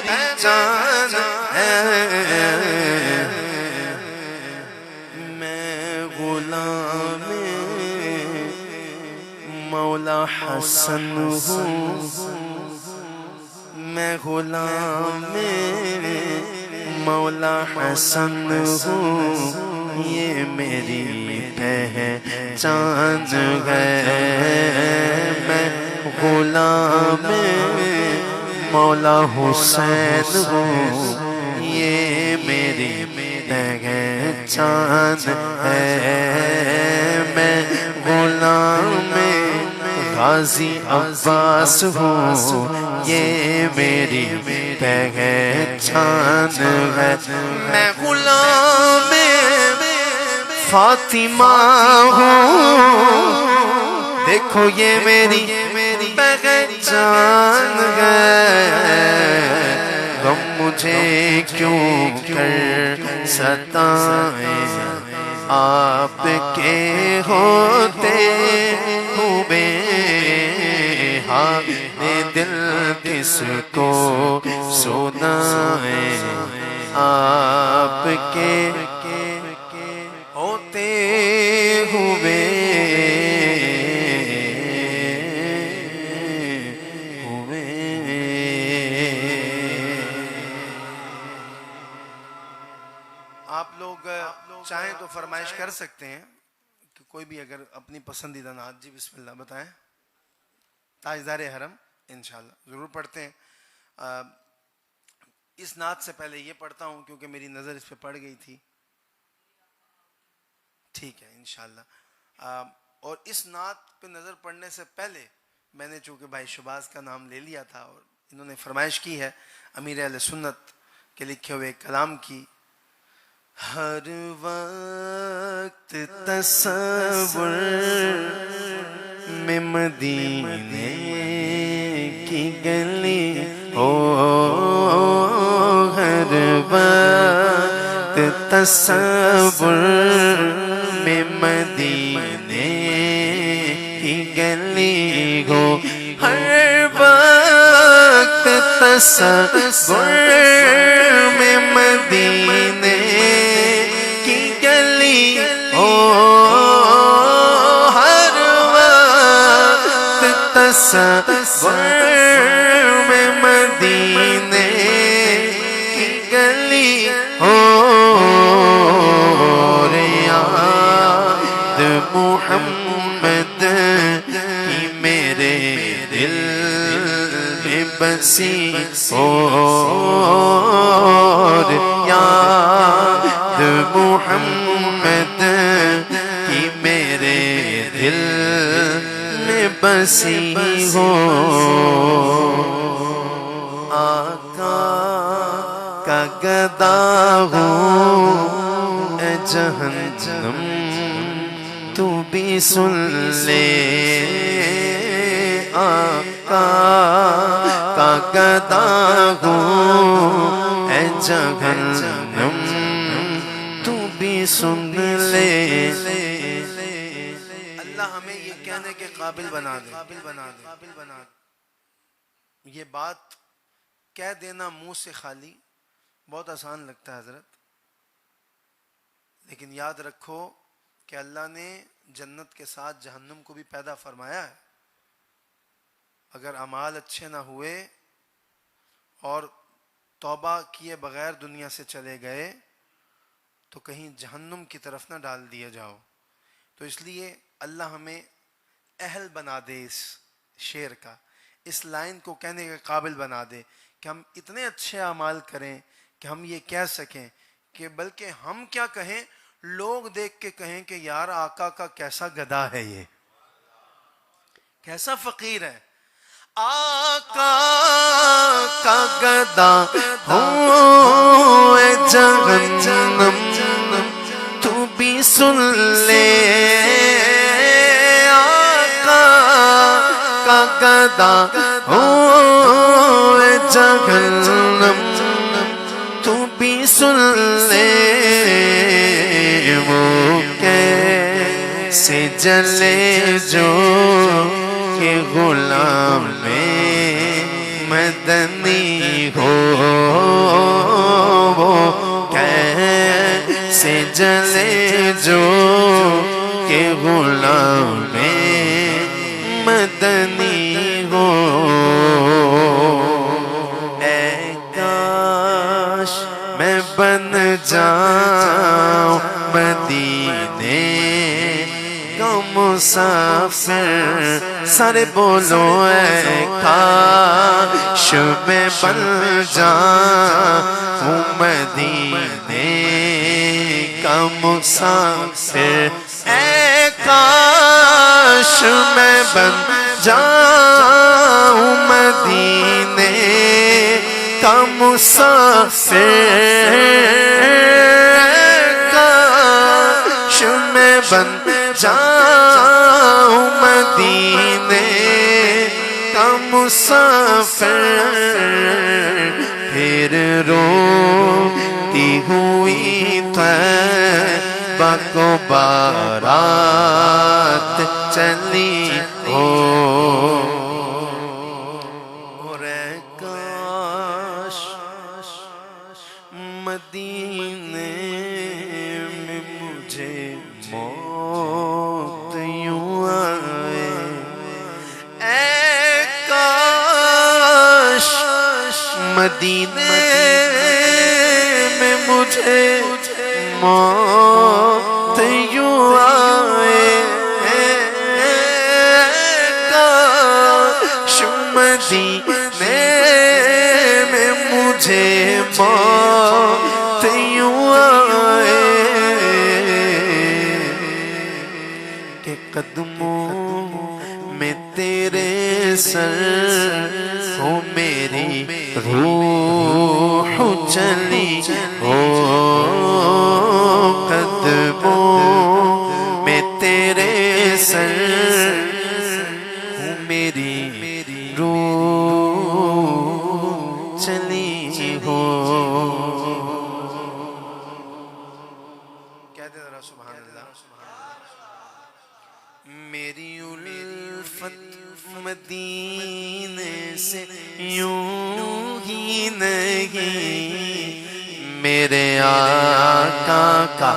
پہچان ہے، میں غلام مولا حسن ہوں، میں غلام مولا حسن ہوں یہ میری پہچان ہے، میں غلام مولا حسین ہوں یہ میری پہچان ہے، میں غلام غازی عباس ہوں یہ میری پہچان ہے، میں غلام فاطمہ ہوں دیکھو یہ میری پہچان ہے، غم مجھے کیوں کر ستائیں آپ کے ہوتے ہوئے، حال دل کس کو سنائیں آپ کے ہوتے ہوئے آپ لوگ چاہیں تو فرمائش کر سکتے ہیں کہ کوئی بھی اگر اپنی پسندیدہ نعت، جی بسم اللہ بتائیں، تاجدار حرم انشاءاللہ ضرور پڑھتے ہیں۔ اس نعت سے پہلے یہ پڑھتا ہوں کیونکہ میری نظر اس پہ پڑ گئی تھی، ٹھیک ہے انشاءاللہ۔ اور اس نعت پہ نظر پڑنے سے پہلے میں نے چونکہ بھائی شباز کا نام لے لیا تھا اور انہوں نے فرمائش کی ہے امیر اہل سنت کے لکھے ہوئے کلام کی، ہر وقت تصور میں مدینے کی گلی ہو، ہر وقت تصور میں مدینے کی گلی ہو، ہر وقت تصور میں مدینے کی گلی ہو، ہر وقت تصور میں مدینے کی گلی ہو، یاد محمد کی میرے دل میں بسی ہو، یاد محمد کی میرے دل میں بسی ہو، آقا کا گدا ہوں اے جہنم تو بھی سن لے آقا کا گدا ہوں اے جہنم تو بھی سن لے اللہ ہمیں یہ کہنے کے قابل بنا دے یہ بات کہہ دینا منہ سے خالی بہت آسان لگتا ہے حضرت، لیکن یاد رکھو کہ اللہ نے جنت کے ساتھ جہنم کو بھی پیدا فرمایا ہے۔ اگر اعمال اچھے نہ ہوئے اور توبہ کیے بغیر دنیا سے چلے گئے تو کہیں جہنم کی طرف نہ ڈال دیا جاؤ۔ تو اس لیے اللہ ہمیں اہل بنا دے اس شعر کا، اس لائن کو کہنے کے قابل بنا دے کہ ہم اتنے اچھے اعمال کریں کہ ہم یہ کہہ سکیں کہ بلکہ ہم کیا کہیں، لوگ دیکھ کے کہیں کہ یار آقا کا کیسا گدا ہے، یہ کیسا فقیر ہے۔ آقا کا گدا ہوں اے جہنم تو بھی سن لے آقا کا گدا ہوں اے جہنم تو بھی سن لے وہ کیسے جلے جو کہ غلام مدنی ہو، وہ کیسے جلے جو کہ غلام مدنی ہو۔ اے کاش میں بن جاؤں مدینے کا مسافر، سارے بولو اے کاش میں بن جاؤں مدینے کا مسافر، اے کاش میں بن جاؤں مدینے کا مسافر، کاش میں بن جاؤں مدینے کا مسافر، پھر روتی ہوئی طیبہ کو بارات چلی ہو، اور اے کاش مدینے میں مجھے موت یوں آئے، اے کاش مدینے میں مجھے موت یوں آئے، کاش مدینے میں مجھے موت یوں آئے کہ قدموں میں تیرے سر ہو میری روح چلی ہو، قدموں میں تیرے سر ہو میری روح چلی ہو۔ کہتے ذرا سبحان اللہ۔ میری الفت مدینے سے یوں ہی نہیں، میرے آقا کا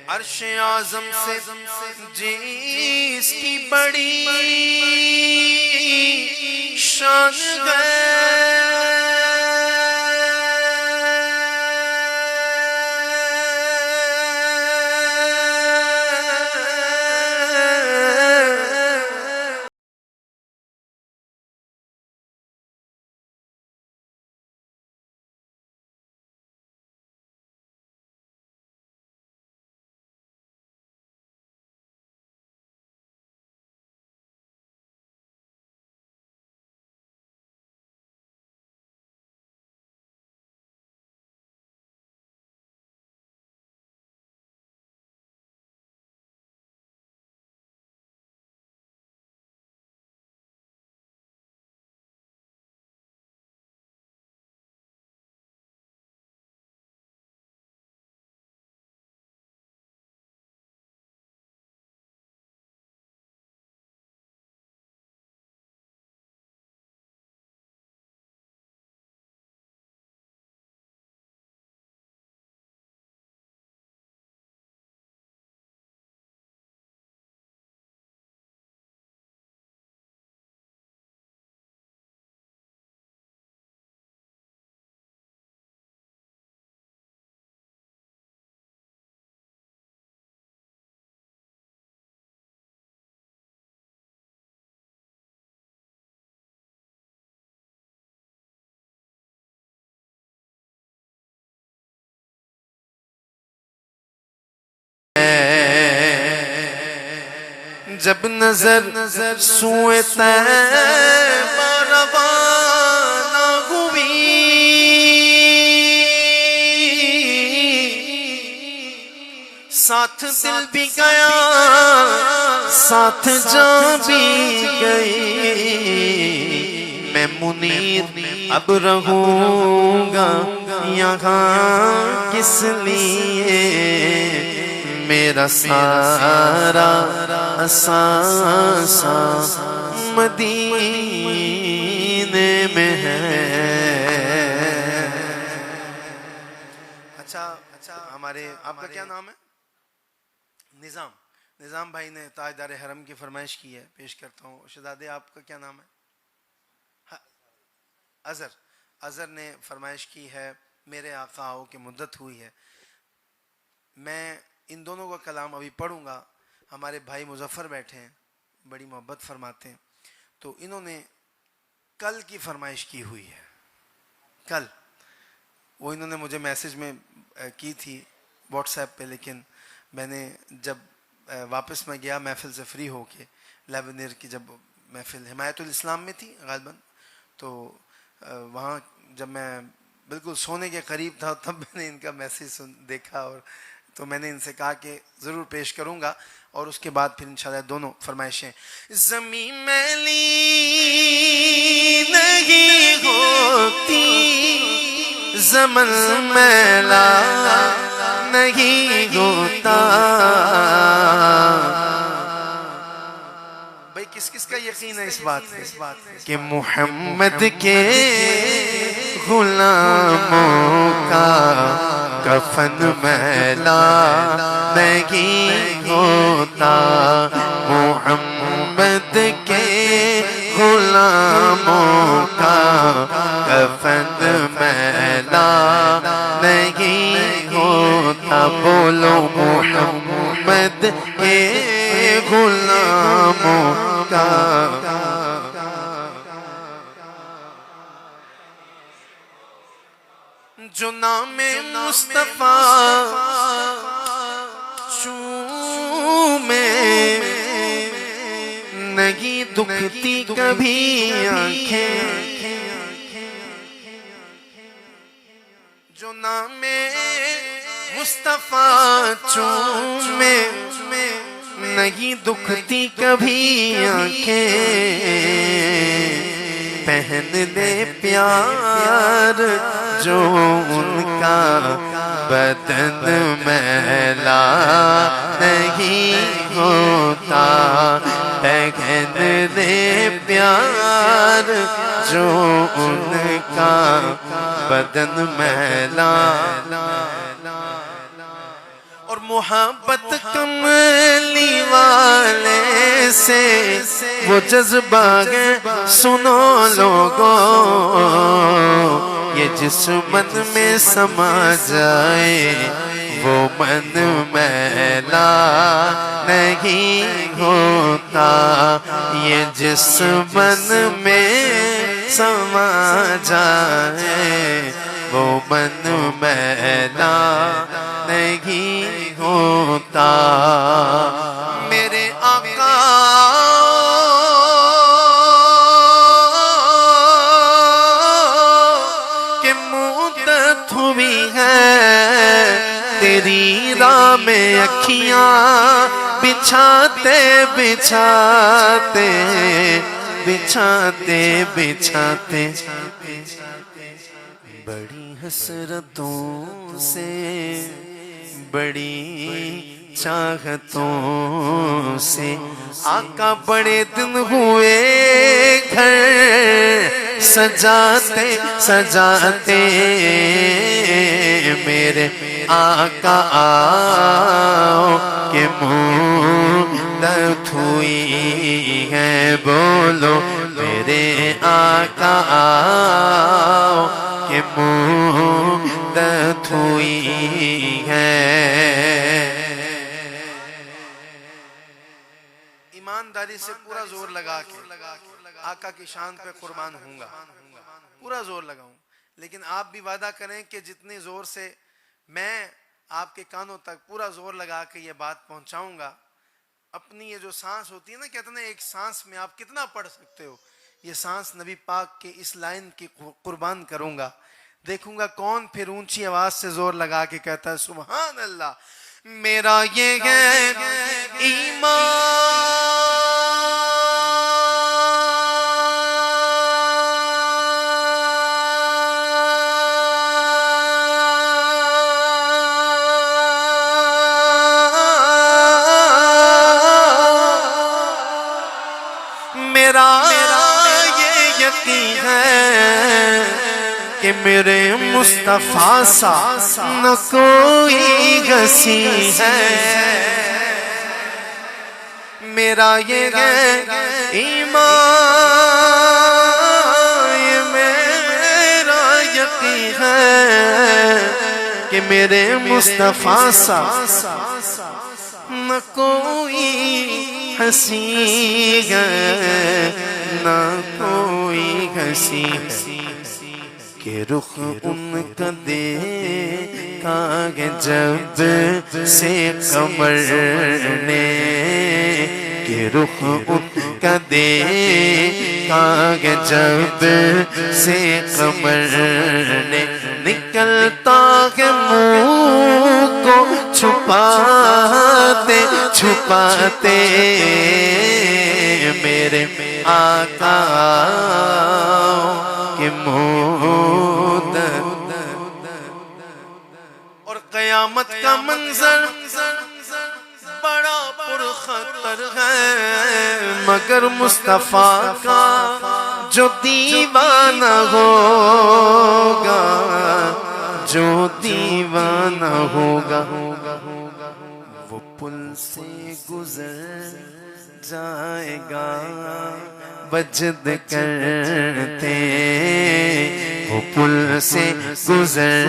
عرش اعظم سے جس کی بڑی شان جب نظر سوئے طیبہ روانہ ہوئی، ساتھ دل بھی گیا ساتھ جان بھی گئی، میں منیر اب رہوں گا یہاں کس لیے، میرا سارا سانسا مدینے میں ہے۔ اچھا ہمارے آپ کا کیا نام ہے؟ نظام بھائی نے تاجدار حرم کی فرمائش کی ہے، پیش کرتا ہوں۔ شہزادے آپ کا کیا نام ہے؟ اظہر نے فرمائش کی ہے، میرے آقا آؤ کہ مدت ہوئی ہے۔ میں ان دونوں کا کلام ابھی پڑھوں گا۔ ہمارے بھائی مظفر بیٹھے ہیں، بڑی محبت فرماتے ہیں، تو انہوں نے کل کی فرمائش کی ہوئی ہے۔ کل وہ انہوں نے مجھے میسج میں کی تھی واٹس ایپ پہ، لیکن میں نے جب واپس میں گیا محفل سے فری ہو کے، لیونیر کی جب محفل حمایت الاسلام میں تھی غالباً، تو وہاں جب میں بالکل سونے کے قریب تھا تب میں نے ان کا میسج دیکھا، اور تو میں نے ان سے کہا کہ ضرور پیش کروں گا، اور اس کے بعد پھر انشاءاللہ دونوں فرمائشیں۔ زمین میلی نہیں ہوتی، زمن میلا نہیں ہوتا، بھئی کس کس کا یقین ہے اس بات کہ محمد کے غلاموں کا کفن میلا نہیں ہوتا، محمد کے غلاموں کا کفن میلا نہیں ہوتا، بولو محمد کے غلاموں کا۔ جو نام مصطفیٰ چومے نہیں دکھتی کبھی آنکھیں، جو نام مصطفیٰ چومے نہیں دکھتی کبھی آنکھیں، پہن لے پیار جو ان کا بدن میلا نہیں ہوتا، پہن لے پیار جو ان کا بدن میلا، اور محبت کملی والے سے وہ جذبہ ہے سنو لوگوں، یہ جس من میں سما جائے وہ من میلا نہیں ہوتا، یہ جس من میں سما جائے وہ من میلا نہیں ہوتا۔ میرے آقا کہ مدت ہوئی ہے تیری راہ میں اکھیاں بچھاتے بچھاتے بچھاتے بچھاتے، بڑی حسرتوں سے بڑی چاہتوں سے آقا بڑے دن ہوئے گھر سجاتے سجاتے، میرے آقا آؤ کہ مدت ہوئی ہے، بولو میرے آقا آؤ کہ مدت ہوئی ہے۔ ایمانداری سے پورا زور لگا کے آقا کی شان پہ قربان ہوں گا، پورا زور لگاؤں، لیکن آپ بھی وعدہ کریں کہ جتنے زور سے میں آپ کے کانوں تک پورا زور لگا کے یہ بات پہنچاؤں گا، اپنی یہ جو سانس ہوتی ہے نا، کہتے ہیں ایک سانس میں آپ کتنا پڑھ سکتے ہو، یہ سانس نبی پاک کے اس لائن کی قربان کروں گا، دیکھوں گا کون پھر اونچی آواز سے زور لگا کے کہتا ہے سبحان اللہ۔ میرا یہ ہے ایمان کہ میرے مصطفیٰ سا نہ کوئی گسی ہے، میرا یہ ہے ایمان، یہ میرا یقین ہے کہ میرے مصطفیٰ سا نہ کوئی ہنسی ہے، نہ کوئی ہنسی ہے، کہ رخ ان کا دیکھا ہے جب سے قمر نے، کہ رخ ان کا دیکھا ہے جب سے قمر نے، نکلتا ہے منہ کو چھپاتے چھپاتے، میرے آقا کہ اور قیامت کا منظر بڑا پرخطر ہے، مگر مصطفیٰ کا جو دیوانہ ہوگا، جو دیوانہ ہوگا، وہ پل سے گزر جائے گا وجد کرتے، وہ پل سے گزر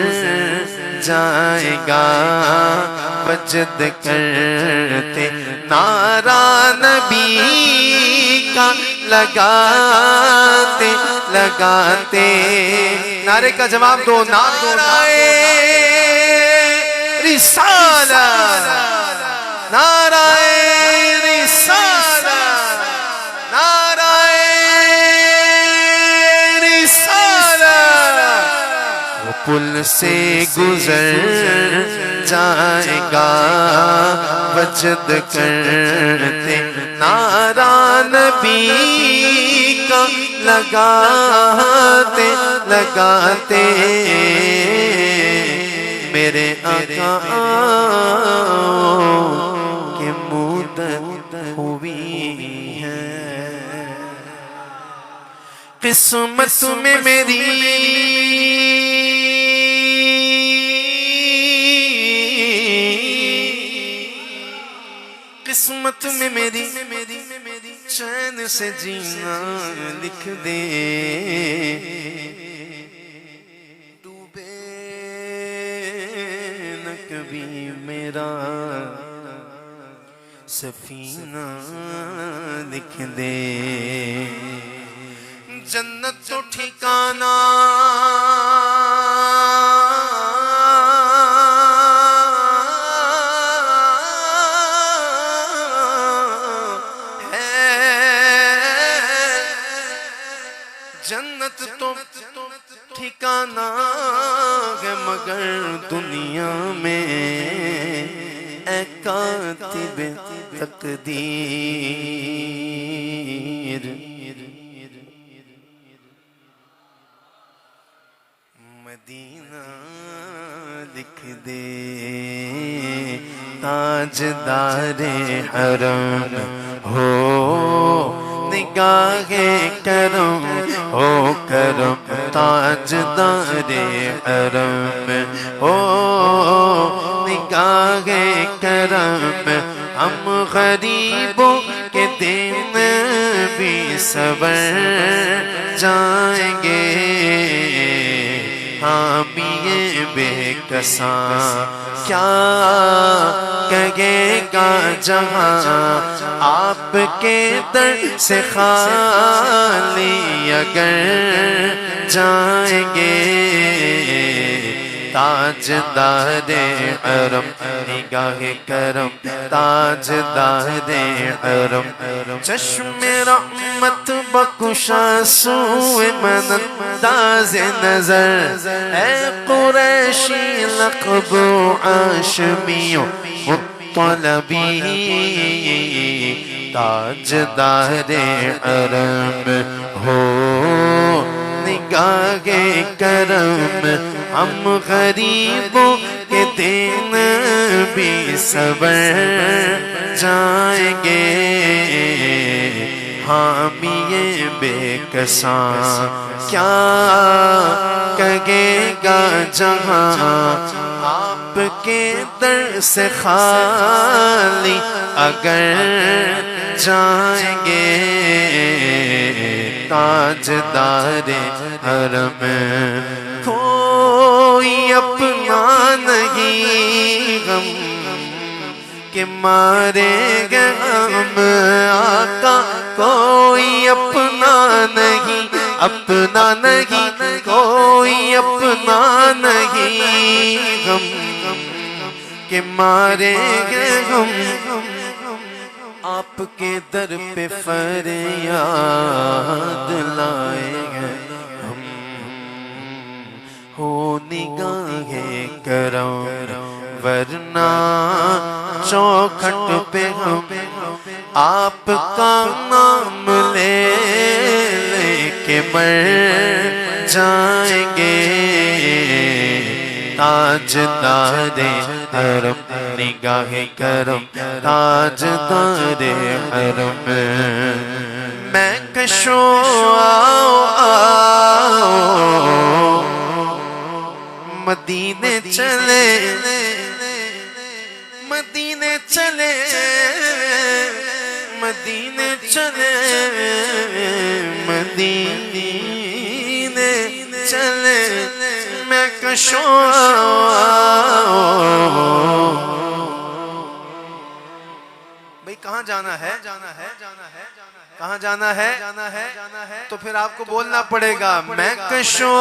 جائے گا وجد کرتے، نعرہ نبی کا لگاتے لگاتے، نعرے کا جواب دو، نعرہ رسالت، نعرہ رسالت، نعرہ رسالت، وہ پل سے گزر جائے گا وجد کرتے، نعرہ نبی کا لگاتے لگاتے، میرے آقا کہ مدت ہوئی ہے، قسمت میں میری قسمت میں میری چین سے جینا لکھ دے، ڈوبے نہ کبھی میرا سفینہ لکھ دے، جنت تو ٹھکانہ جنت تو ٹھکانہ ہے مگر دنیا میں اے کاتب تقدیر، مدینہ لکھ دے، تاجدار حرم ہو نگاہ کرم، ہو کرم تاجدار حرم ہو نگاہ کرم، ہم غریبوں کے دن بھی سور جائیں گے، حامی بے کساں کیا کہے گا جہاں، آپ کے در سے خالی اگر جائیں گے، تاجدار حرم نگاہ کرم، تاجدار حرم، چشم رحمت بخشا سوئے من انداز نظر، اے قریشی لقب ہاشمی مطلبی، تاجدار حرم ہو نگاہ کرم، ہم غریبوں کے دن بھی سور جائیں گے، حامی بے کساں کیا کہے گا جہاں، آپ کے در سے خالی اگر جائیں گے، تاجدار حرم کوئی اپنا نہیں غم کہ مارے گے ہم، آقا کوئی اپنا نہیں، اپنا نہیں کوئی اپنا نہیں غم کہ مارے گے ہم، آپ کے در پہ فریاد لائیں گے ہم، ہو نگاہ کرم، ورنہ چوکھٹ پہ ہم آپ کا نام لے لے کے مر جائیں گے، تاجدار حرم نگاہ کرم، تاجدار حرم، میں کشو مدینے چلے، مدینے چلے، مدینے چلے، مدینے چلے، میں کشو بھئی کہاں جانا ہے، کہاں جانا ہے، تو پھر آپ کو بولنا پڑے گا، میں کشو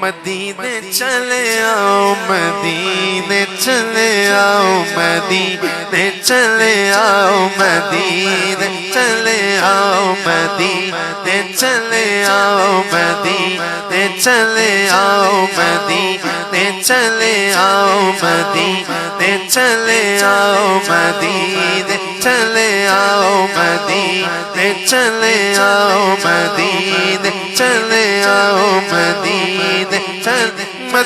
مدینے چلے آؤ، مدینے چلے آؤ، مدینے چلے آؤ، مدینے چلے آؤ، مدینے چلے آؤ، مدینے چلے آؤ، مدینے چلے آؤ، مدینے چلے آؤ، مدینے چلے آؤ، مدینے چلے آؤ، مدینے چلے آؤ، مدینے چلے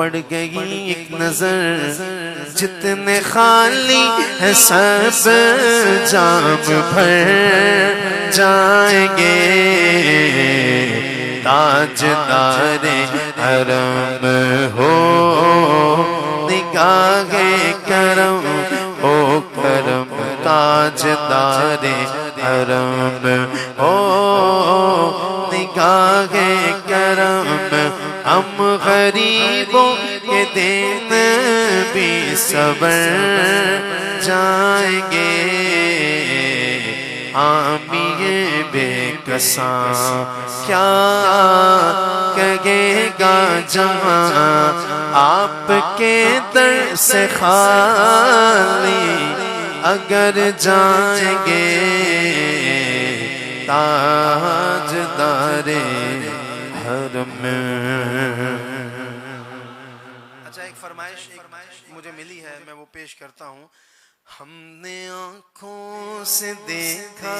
پڑ گئی ایک نظر، جتنے خالی ہے سب جام بھر جائیں گے، تاجدار حرم ہو نگاہ کرم، او کرم تاجدار حرم ہو نگاہ کرم، ہم غریبوں کے دن بھی صبر جائیں گے، حامی بے کساں کیا کہے گا جہاں، آپ کے در سے خالی اگر جائیں گے، تاجدار حرم۔ اچھا ایک فرمائش مجھے ملی ہے، میں وہ پیش کرتا ہوں۔ ہم نے آنکھوں سے دیکھا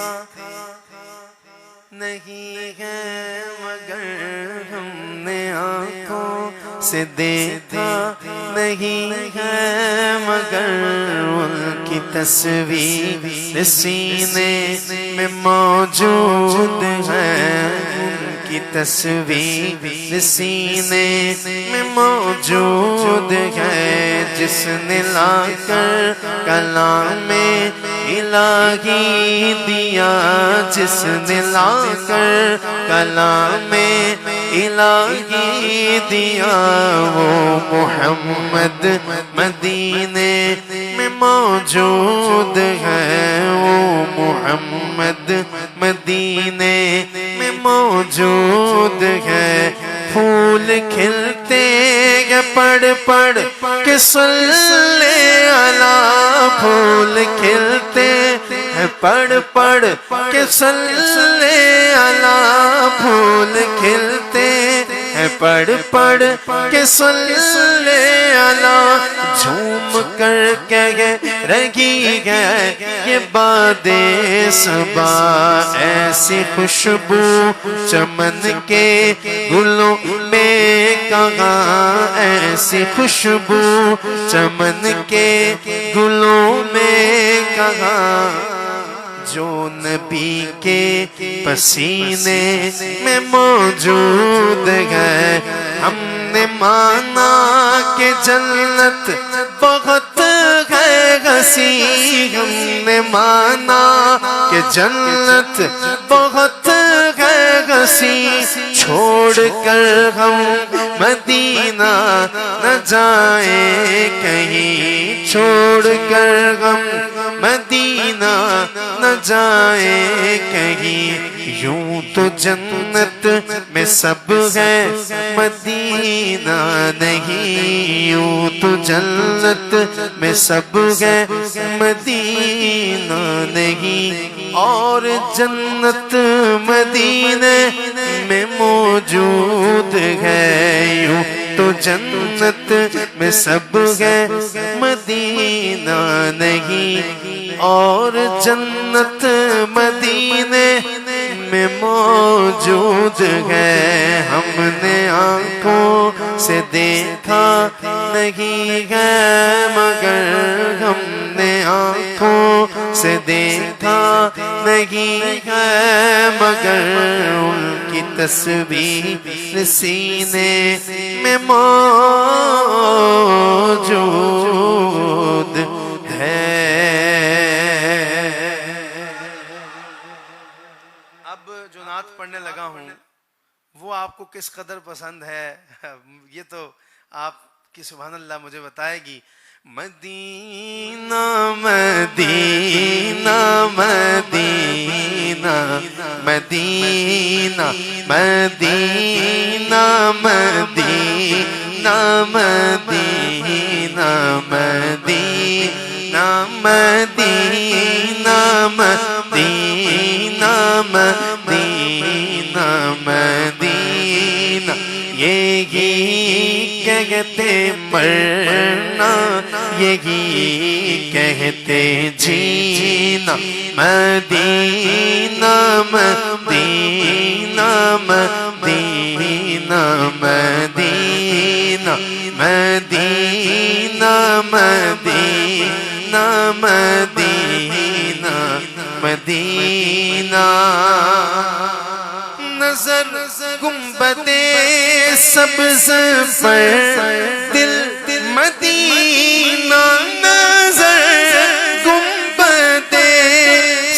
نہیں ہے مگر، ہم نے آنکھوں سے دیکھا نہیں ہے مگر، ان کی تصویر سینے میں موجود ہے، ان کی تصویر سینے میں موجود ہے، جس نے لا کر کلام الہی دیا، جس نے لا کر کلام الہی دیا، وہ محمد مدینے میں موجود ہے، وہ محمد مدینے میں موجود ہے، پھول کھلتے ہیں پڑھ پڑھ کے صلی علی، پھول کھلتے ہیں پڑھ پڑھ کے صلی علی، پھول کھلتے ہیں پڑھ پڑھ کے صلی علی، جھوم کر کہہ رہی ہے یہ باد صبا، ایسی خوشبو چمن کے گلوں میں کہاں، ایسی خوشبو چمن کے گلوں میں کہاں، جو نبی کے پسینے میں موجود ہے۔ ہم نے مانا کہ جنت بہت ہے ہنسی، ہم نے مانا کہ جنت بہت ہے ہنسی، چھوڑ کر ہم مدینہ نہ جائیں کہیں، چھوڑ کر ہم مدینہ نہ جائیں کہیں، یوں تو جنت میں سب ہے مدینہ نہیں، یوں تو جنت میں سب ہے مدینہ نہیں، اور جنت مدینے میں موجود ہے، یوں تو جنت میں سب ہے مدینہ نہیں، اور جنت مدینے میں موجود ہے، ہم نے آنکھوں سے دیکھا نہیں ہے مگر، ہم نے آنکھوں سے دیکھا نہیں ہے مگر، ان کی تصویر سینے میں موجود ہے۔ اب جو نعت پڑھنے لگا ہوں وہ آپ کو کس قدر پسند ہے یہ تو آپ کی سبحان اللہ مجھے بتائے گی۔ مدینہ مدینہ مدینہ مدینہ مدینہ مدینہ مدینہ مدینہ مدینہ مدینہ مدینہ مدینہ، یہی کہتے مرنا یہی کہتے جینا، مدینہ مدینہ مدینہ مدینہ، مدینہ مدینہ مدینہ مدینہ نظر گنبد سبز پر دل مدینہ نظر گنبد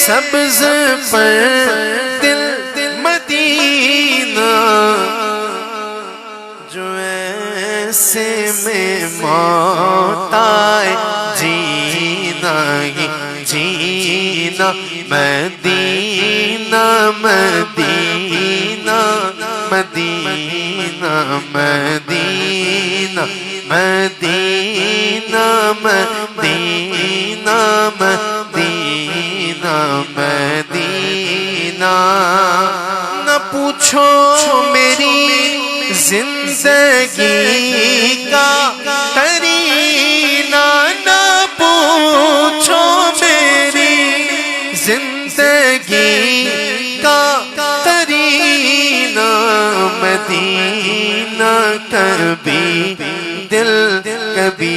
سبز پر دل مدینہ جو ایسے میں موت آئے جینا ہی جینا مدینہ مدینہ مدینہ مدینہ مدینہ مدینہ مدینہ مدینہ نہ پوچھو میری زندگی کا قرینہ نہ پوچھو میری زندگی کا قرینہ مدینہ کبھی دل کبھی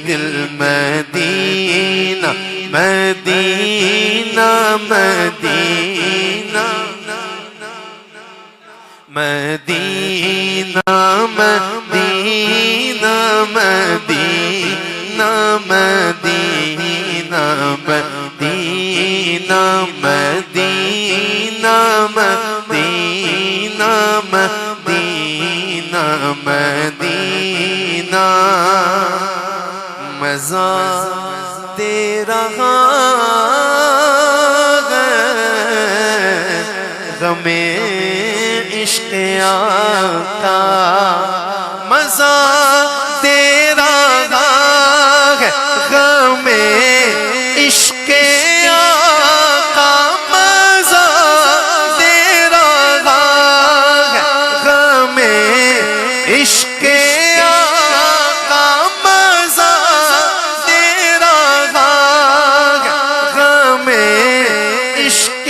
دل مدینہ مدینہ مدینہ مدینہ مدینہ مدینہ مدینہ مدینہ مدینہ مدینہ مدینہ مدینہ مزہ دے رہا ہے غم عشق آقا مزہ دے رہا ہے غم عشق آقا مزہ دے رہا ہے غم عشق آقا مزہ دے رہا ہے غم عشق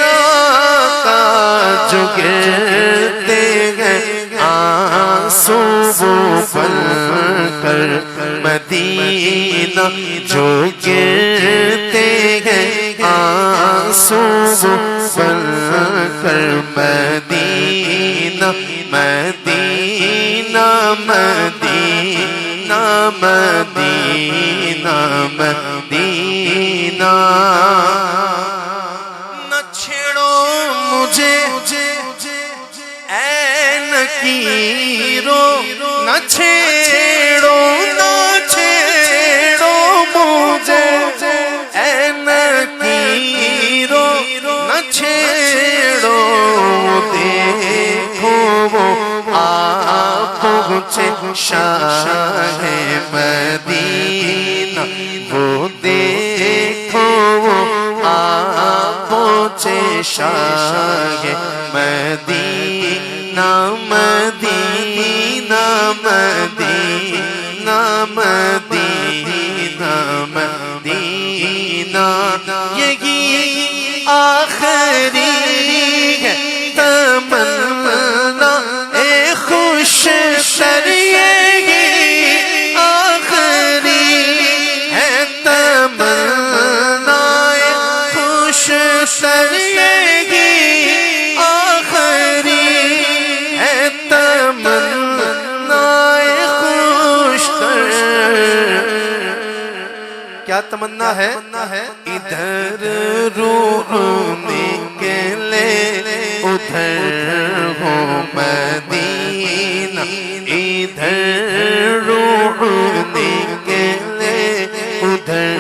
آقا جو گرتے ہیں آنسو وہ پل کر مدینہ جو گرتے ہیں آنسو وہ پل کر مدینہ مدینہ مدینہ مدینہ مدینہ نہ چھیڑو مجھے اے نکیرو نہ چھیڑو مجھے اے نکیرو نہ چھیڑو دیکھو وہ آ پہنچے شاہ مدینہ وہ دیکھو وہ آ پہنچے شاہ مدینہ مدینہ مدینہ مدینہ مدینہ یہی آخری ہے تمنا اے خوش سر یہی آخری ہے تمنا اے خوش سر یہی آخری ہے تمنا اے خوش سر کیا تمنا ہے ادھر روح نکلے ادھر ہو مدینہ ادھر روح نکلے ادھر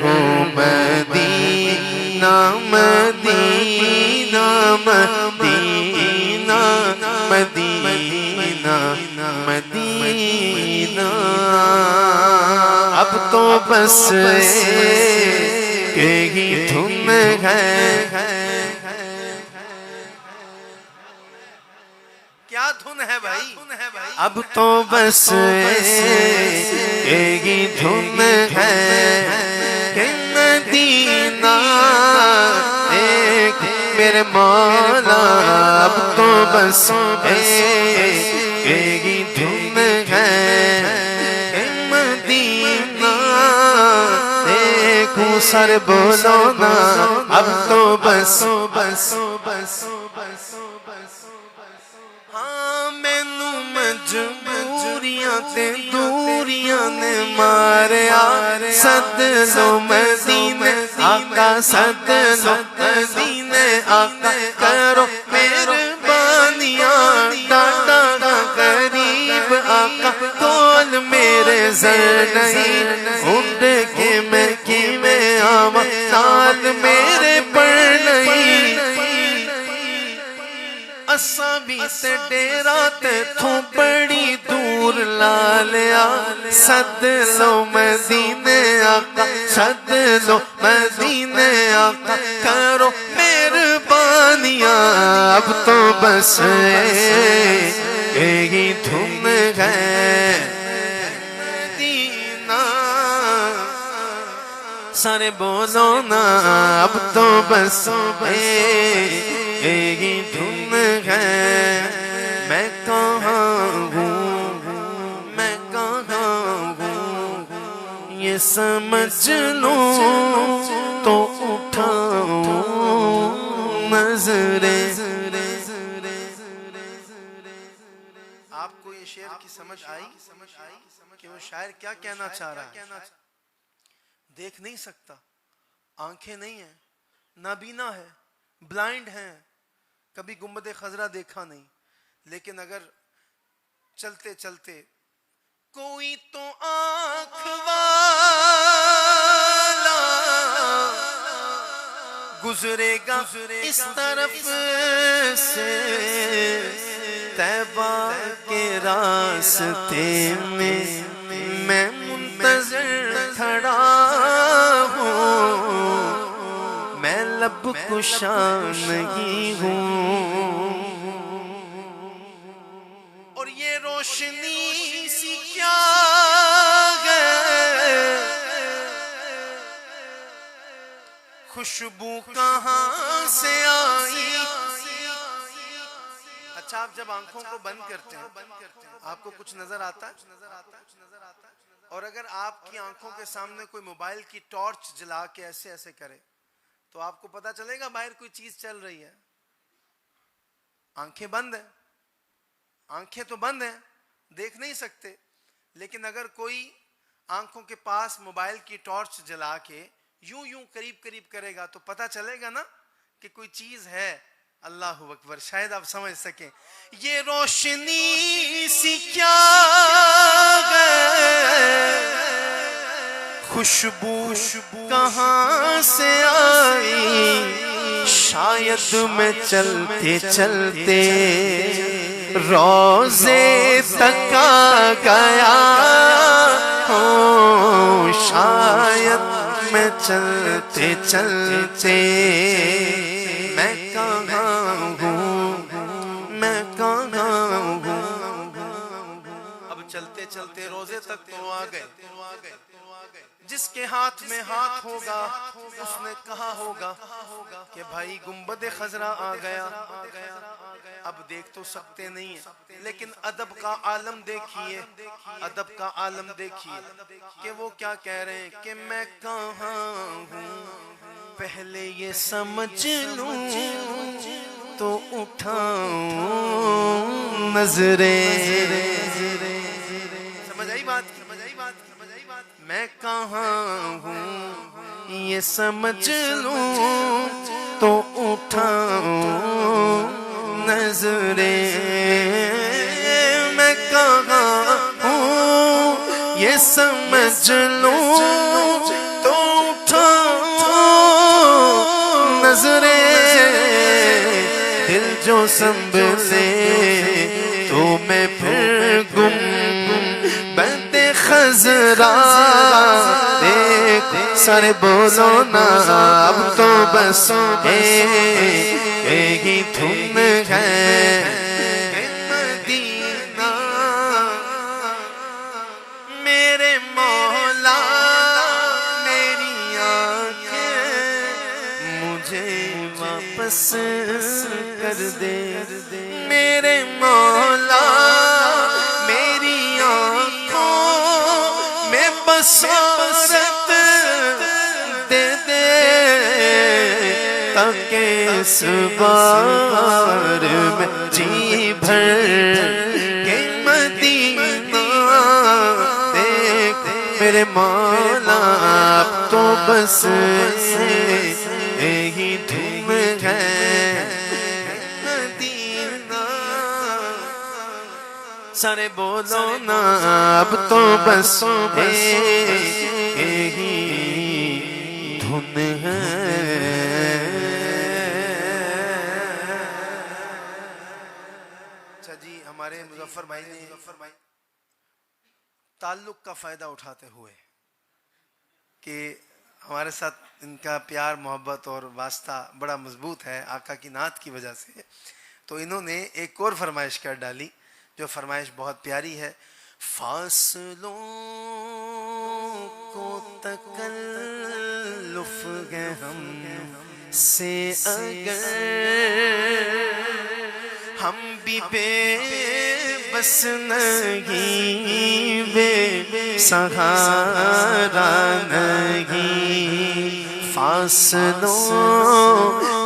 ہو مدینہ مدینہ مدینہ مدینہ مدینہ اب تو بس یہی دھن ہے کیا دھن ہے بھائی اب تو بس یہی دھن ہے کہ مدینہ ایک میرے مولا اب تو بس یہی دھن ہے سارے بولو نا اب تو بس ہاں مینو مجبوریاں تے دوریاں نے ماریا سد لو مدینے آقا سد لو مدینے آقا کرو مہربانیاں ڈاڈا غریب آقا کول میرے زر نہیں اٹھ کے میں کیویں آواں نال میرے پر نہیں اساں بھی تے ڈیرا تے تھوں بڑی دور لا لیا سد لو مدینے آقا سد لو مدینے آقا کرو مہربانیاں اب تو بس یہی دھن ہے مدینہ سارے بولو نا اب تو بس یہی دھن ہے میں کہاں ہوں میں کہاں ہوں یہ سمجھ لوں تو اٹھاؤں نظریں آپ کو یہ شعر کی سمجھ آئی کہ وہ شاعر کیا کہنا چاہ رہا ہے دیکھ نہیں سکتا آنکھیں نہیں ہیں نابینا ہے بلائنڈ ہیں کبھی گنبد خضرا دیکھا نہیں لیکن اگر چلتے چلتے کوئی تو آنکھ والا گزرے گا اس طرف سے طیبہ کے راستے میں میں منتظر کھڑا ہوں میں لب کشا نہیں ہوں اور یہ روشنی سی کیا ہے خوشبو کہاں سے آئی اچھا آپ جب آنکھوں کو بند کرتے ہیں آپ کو کچھ نظر آتا ہے اور اگر آپ کی آنکھوں کے سامنے کوئی موبائل کی ٹارچ جلا کے ایسے ایسے کرے تو آپ کو پتا چلے گا باہر کوئی چیز چل رہی ہے آنکھیں بند ہیں آنکھیں تو بند ہیں دیکھ نہیں سکتے لیکن اگر کوئی آنکھوں کے پاس موبائل کی ٹارچ جلا کے یوں یوں قریب قریب کرے گا تو پتا چلے گا نا کہ کوئی چیز ہے اللہ اکبر شاید آپ سمجھ سکیں یہ روشنی سی کیا ہے خوشبو کہاں سے آئی شاید میں چلتے چلتے روزے تک آ گیا ہوں شاید میں چلتے چلتے میں کہاں ہوں میں کہاں ہوں اب چلتے چلتے روزے تک تو آ گئے جس کے ہاتھ میں ہاتھ ہوگا اس نے کہا ہوگا کہ بھائی گنبد خضرا آ گیا اب دیکھ تو سکتے نہیں ہیں لیکن ادب کا عالم دیکھیے ادب کا عالم دیکھیے کہ وہ کیا کہہ رہے ہیں کہ میں کہاں ہوں پہلے یہ سمجھ لوں تو اٹھاؤں نظریں سمجھ آئی بات میں کہاں ہوں یہ سمجھ لوں تو اٹھاؤں نظریں میں کہاں ہوں یہ سمجھ لوں تو اٹھاؤں نظریں دل جو سنبھلے تو میں پھر گم خضرا دیکھ سارے بولو نا اب تو بس یہی دھن ہے مدینہ میرے مولا میری آنکھیں مجھے واپس کر دے میرے مولا میری بصارت دے اس بار میں جی بھر کے مدینہ دیکھ میرے مولا، اب تو بس یہی دھوم ہے مدینہ. سارے بولو نا اب تو بس یہی دھن ہے. اچھا جی، ہمارے مظفر بھائی نے تعلق کا فائدہ اٹھاتے ہوئے کہ ہمارے ساتھ ان کا پیار محبت اور واسطہ بڑا مضبوط ہے آقا کی نعت کی وجہ سے، تو انہوں نے ایک اور فرمائش کر ڈالی جو فرمائش بہت پیاری ہے. فاصلوں کو تکلف ہے ہم سے اگر، ہم بھی بے بس نہیں بے سہارا نہیں. فاصلوں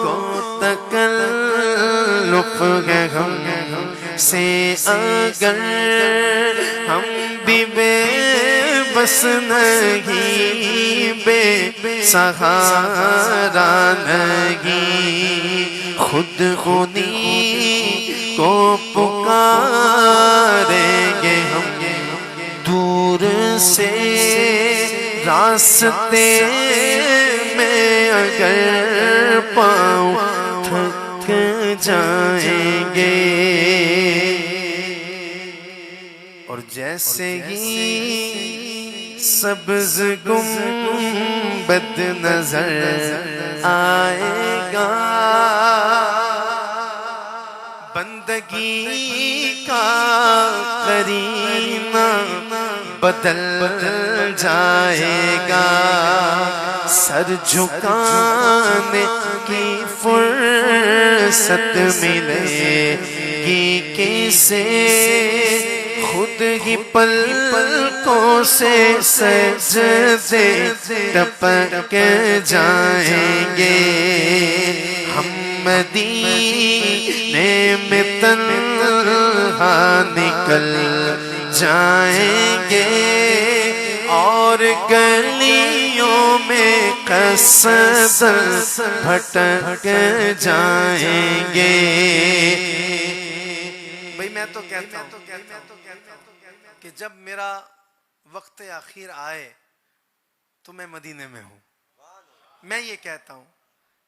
کو تکلف ہے ہم سے اگر، ہم بھی بے بس نہیں بے سہارا نہیں. خود انہی کو پکاریں گے ہم دور سے راستے میں اگر پاؤں تھک جائیں گے. اور جیسے ہی سبز گنبد نظر آئے گا، بندگی کا قرینہ بدل جائے گا. سر جھکانے کی فرصت ملے گی کیسے، خود ہی پلکوں سے سجدے ٹپک جائیں گے. ہم مدینے میں تنہا نکل جائیں گے اور گلیوں میں قصد بھٹک جائیں گے. بھئی میں تو کہتا ہوں کہ جب میرا وقت آخر آئے تو میں مدینے میں ہوں. میں یہ کہتا ہوں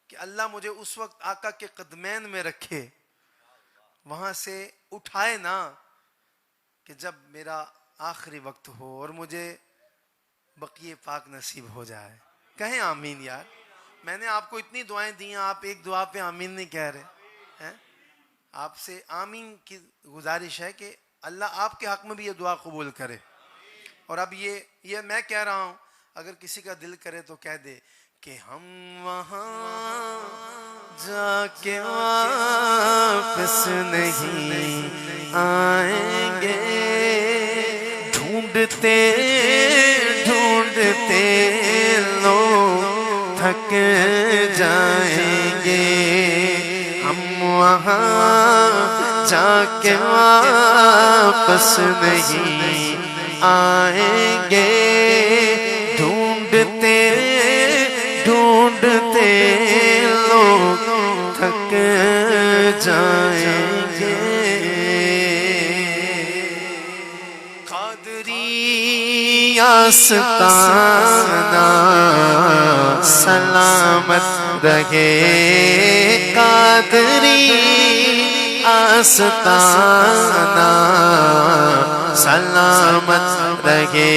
کہ اللہ مجھے اس وقت آقا کے قدمین میں رکھے، وہاں سے اٹھائے نا، کہ جب میرا آخری وقت ہو اور مجھے بقیہ پاک نصیب ہو جائے. کہیں آمین یار. میں نے آپ کو اتنی دعائیں دی ہیں، آپ ایک دعا پہ آمین نہیں کہہ رہے ہیں. آپ سے آمین کی گزارش ہے کہ اللہ آپ کے حق میں بھی یہ دعا قبول کرے. اور اب یہ میں کہہ رہا ہوں، اگر کسی کا دل کرے تو کہہ دے کہ ہم وہاں جا کے واپس نہیں آئیں گے، ڈھونڈتے ڈھونڈتے لوگ تھک جائیں گے. ہم وہاں جا کے واپس نہیں آئیں گے، ڈھونڈتے ڈھونڈتے لوگ تھک جائیں گے. قادری آستانہ سلامت رہے، قادری آستانہ سلامت رہے،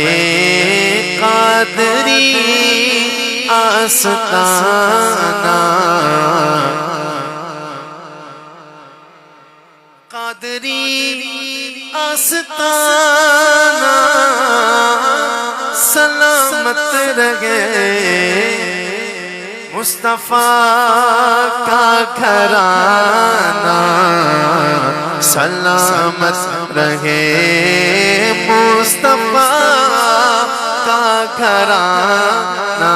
قادری آستانہ قادری آستانہ سلامت رہے، مصطفیٰ کا گھرانہ سلامت رہے، مصطفیٰ کا گھرانہ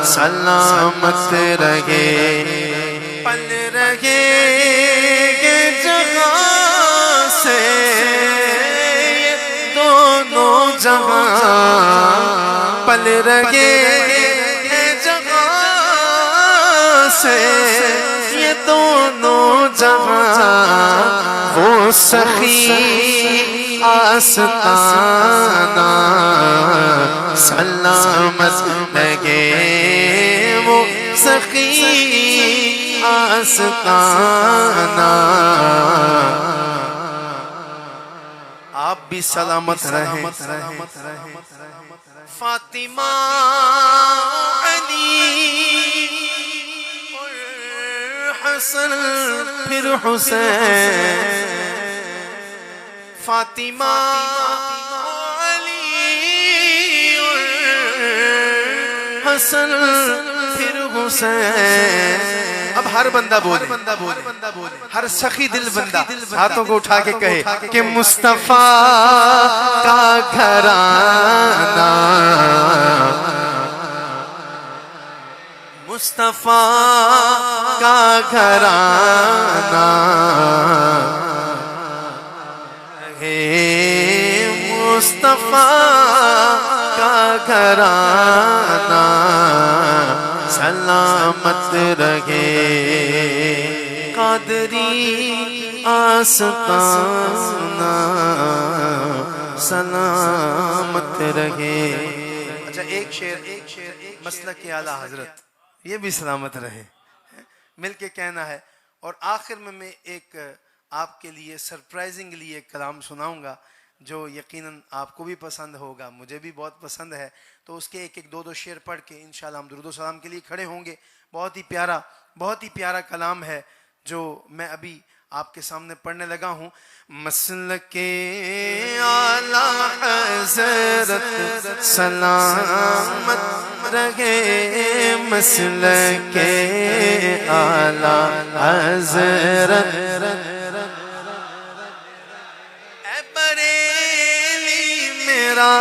سلامت رہے. گے جہاں سے یہ دونوں جہاں، پل رہے ہیں جہاں سے یہ دونوں جہاں، وہ سخی آستانہ سلامت لگے، وہ سخی آستانہ، آپ بھی سلامت رہیں۔ فاطمہ علی اور حسن پھر حسین، فاطمہ علی اور حسن پھر حسین۔ اب ہر بندہ بولے، ہر سخی دل بندہ ہاتھوں کو اٹھا کے کہے کہ مصطفیٰ کا گھرانہ، مصطفیٰ کا گھرانہ ہے، مصطفیٰ کا گھرانہ سلامت رہے، قادری آستانہ سلامت رہے۔ اچھا ایک شعر مسلک اعلیٰ حضرت، یہ بھی سلامت رہے، مل کے کہنا ہے۔ اور آخر میں ایک آپ کے لیے سرپرائزنگلی ایک کلام سناؤں گا جو یقیناً آپ کو بھی پسند ہوگا، مجھے بھی بہت پسند ہے، تو اس کے ایک دو شعر پڑھ کے انشاءاللہ ہم درود و سلام کے لیے کھڑے ہوں گے۔ بہت ہی پیارا کلام ہے جو میں ابھی آپ کے سامنے پڑھنے لگا ہوں۔ مسلک اعلیٰ حضرت سلامت رہے، مسلک اعلیٰ حضرت اے بریلی میرا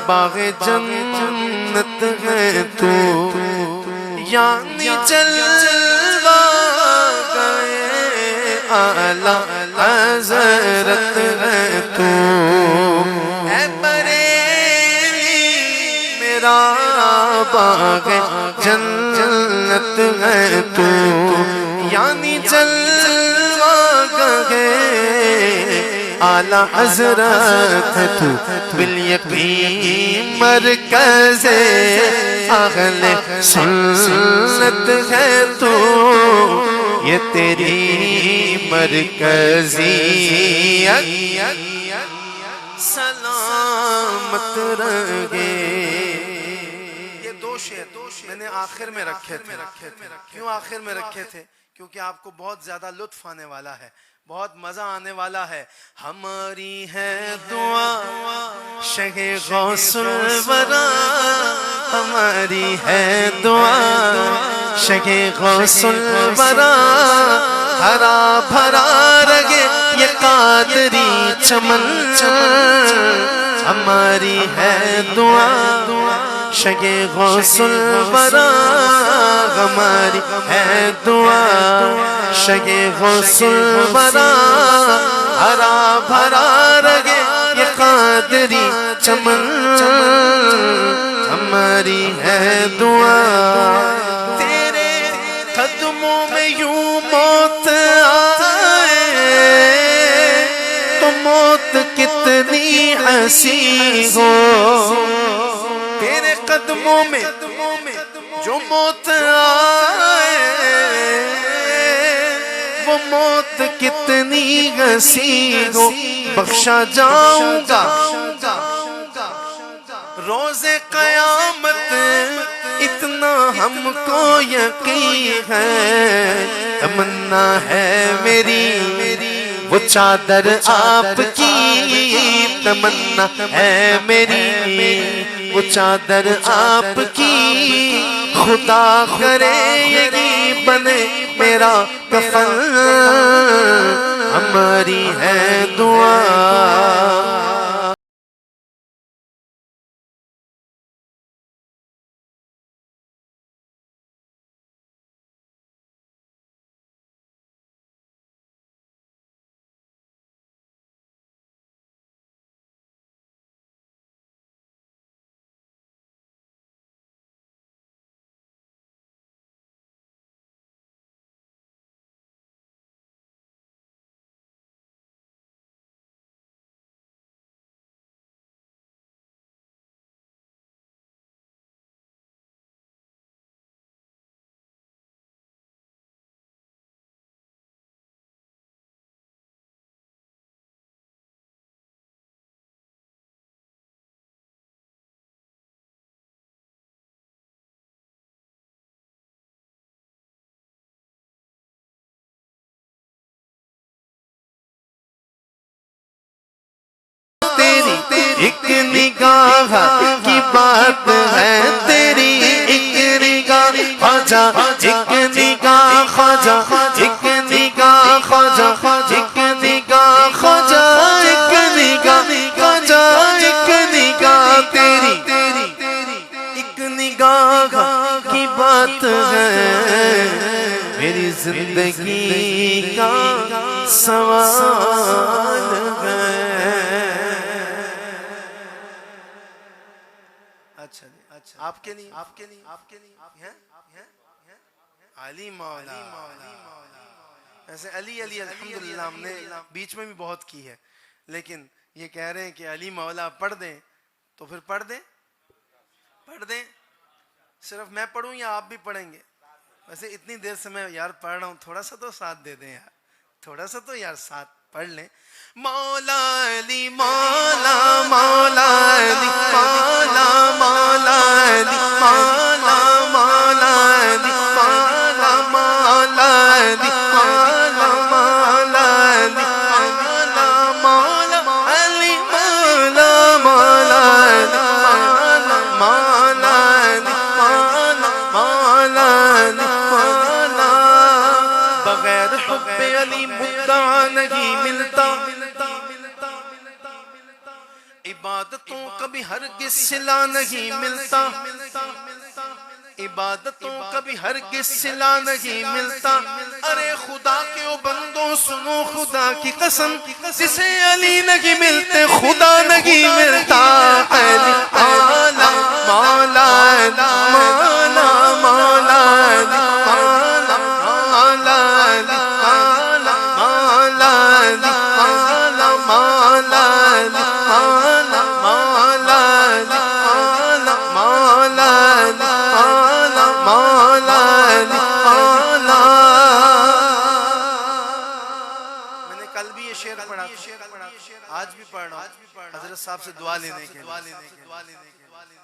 باغ جنت ہے تو، یعنی جلوہ گئے اعلیٰ حضرت ہے تو، اے بریلی میرا باغ جنت ہے تو، یعنی جلوہ گئے اعلیٰ حضرت ہے تو، بالیقین مرکز اہل سنت ہے تو، یہ تیری مرکزیت سلامت رہے۔ یہ دو شعر میں نے آخر میں رکھے تھے۔ کیوں آخر میں رکھے تھے؟ کیونکہ آپ کو بہت زیادہ لطف آنے والا ہے، بہت مزہ آنے والا ہے۔ ہماری ہے دعا شہ غوث الورا، ہماری ہے دعا شہ غوث الورا، ہرا بھرا رگے یہ قادری چمن، ہماری ہے دعا شہ غوث الورا، ہماری ہے دعا شہ غوث الورا، ہرا بھرا رگے یہ قادری چمن، ہماری ہے دعا۔ تیرے قدموں میں یوں موت آئے تو موت کتنی حسین ہو، تیرے قدموں میں جو موت آئے وہ موت کتنی حسین ہو، بخشا جاؤں گا روز قیامت اتنا ہم کو یقین ہے، تمنا ہے میری وہ چادر آپ کی، تمنا ہے میری وہ چادر آپ کی، خدا کرے یہی بنے میرا کفن، ہماری ہے دعا۔ نگاہ کی بات ہے تیری، ایک نگاہ خواجہ، ایک نگاہ خواجہ، ایک نگاہ خواجہ، ایک نگاہ خواجہ، ایک نگاہ خواجہ، ایک نگاہ تیری، ایک نگاہ کی بات ہے میری زندگی کا سوال ہے۔ اچھا جی، اچھا آپ کے لیے، آپ کے لیے، آپ کے لیے علی مولا، ایسے علی علی الحمدللہ ہم نے بیچ میں بھی بہت کی ہے، لیکن یہ کہہ رہے ہیں کہ علی مولا پڑھ دیں تو پھر پڑھ دیں، پڑھ دیں، صرف میں پڑھوں یا آپ بھی پڑھیں گے؟ ویسے اتنی دیر سے میں یار پڑھ رہا ہوں، تھوڑا سا تو ساتھ دے دیں یار، تھوڑا سا تو یار ساتھ پڑھ لیں۔ مولا علی مولا، مولا علی مولا، مولا علی مولا، مولا علی مولا، مولا علی مولا، مولا علی مولا، مولا علی مولا، مولا علی مولا، مولا علی مولا، مولا علی مولا۔ بغیر حب علی مدعا نہیں ملتا، عبادتوں کا بھی ہرگز صلہ نہیں ملتا، عبادتوں کا بھی ہرگز صلہ نہیں ملتا۔ ارے خدا کے او بندوں سنو خدا کی قسم، جسے علی نہیں ملتے خدا نہیں ملتا۔ علی مولا، مولا علی مولا، مولا علی مولا، مولا علی مولا، مولا علی مولا، مولا علی مولا، مولا علی مولا، مولا علی مولا، مولا علی مولا۔ میں نے کل بھی یہ شعر پڑھا تھا، آج بھی پڑھ رہا ہوں حضرت صاحب سے دعا لینے کے لیے۔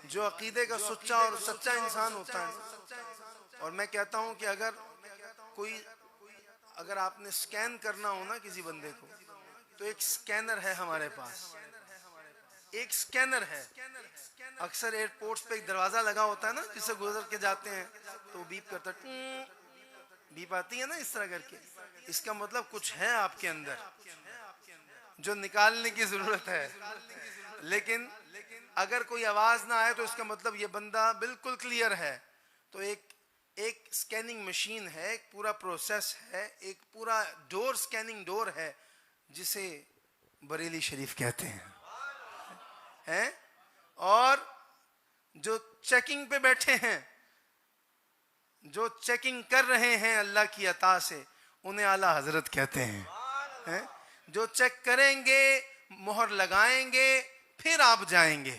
جو عقیدے کا سچا اور سچا انسان ہوتا ہے، اور میں کہتا ہوں کہ اگر آپ نے سکین کرنا ہو نا کسی بندے کو، تو ایک سکینر ہے ہمارے پاس، ایک سکینر ہے۔ اکثر ایئرپورٹس پہ ایک دروازہ لگا ہوتا ہے نا، جس سے گزر کے جاتے ہیں تو بیپ کرتا ہے، بیپ آتی ہے نا اس طرح کر کے، اس کا مطلب کچھ ہے آپ کے اندر جو نکالنے کی ضرورت ہے۔ لیکن اگر کوئی آواز نہ آئے تو اس کا مطلب یہ بندہ بالکل کلیئر ہے۔ تو ایک سکیننگ مشین ہے، ایک پورا پروسیس ہے، ایک پورا ڈور، سکیننگ ڈور ہے، جسے بریلی شریف کہتے ہیں۔ اور جو چیکنگ پہ بیٹھے ہیں، جو چیکنگ کر رہے ہیں اللہ کی عطا سے، انہیں اعلیٰ حضرت کہتے ہیں۔ جو چیک کریں گے، مہر لگائیں گے، پھر آپ جائیں گے،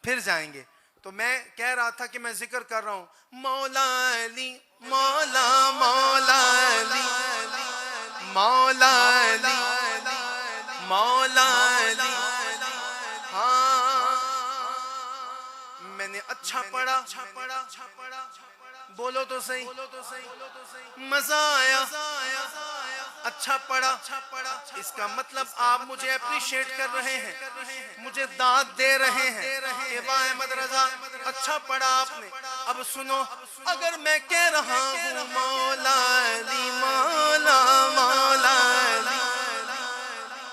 پھر جائیں گے۔ تو میں کہہ رہا تھا کہ میں ذکر کر رہا ہوں مولا علی مولا، مولا علی مولا علی مولا علی۔ ہاں میں نے اچھا پڑھا، بولو تو صحیح، مزہ آیا، اچھا پڑھا، اس کا مطلب آپ مجھے اپریشیٹ کر رہے ہیں، مجھے داد دے رہے ہیں کہ واہ احمد رضا اچھا پڑھا آپ نے۔ اب سنو، اگر میں کہہ رہا ہوں مولا علی مولا، مولا علی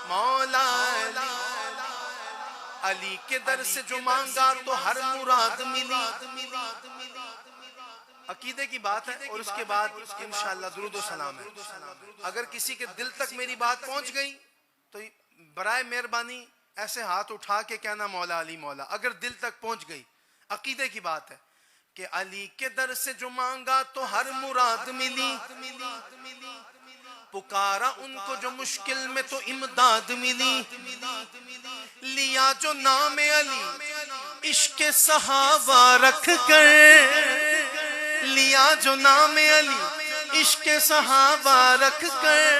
مولا علی، علی کے در سے جو مانگا تو ہر مراد ملی۔ عقیدے کی بات ہے، اور اس کے بعد انشاءاللہ درود و سلام ہے۔ اگر کسی کے دل تک میری بات پہنچ گئی تو برائے مہربانی ایسے ہاتھ اٹھا کے کہنا مولا علی مولا، اگر دل تک پہنچ گئی۔ عقیدے کی بات ہے کہ علی کے در سے جو مانگا تو ہر مراد ملی، پکارا ان کو جو مشکل میں تو امداد ملی، لیا جو نام علی عشق صحابہ رکھ کر، لیا جو نام علی عشق صحابہ رکھ کر،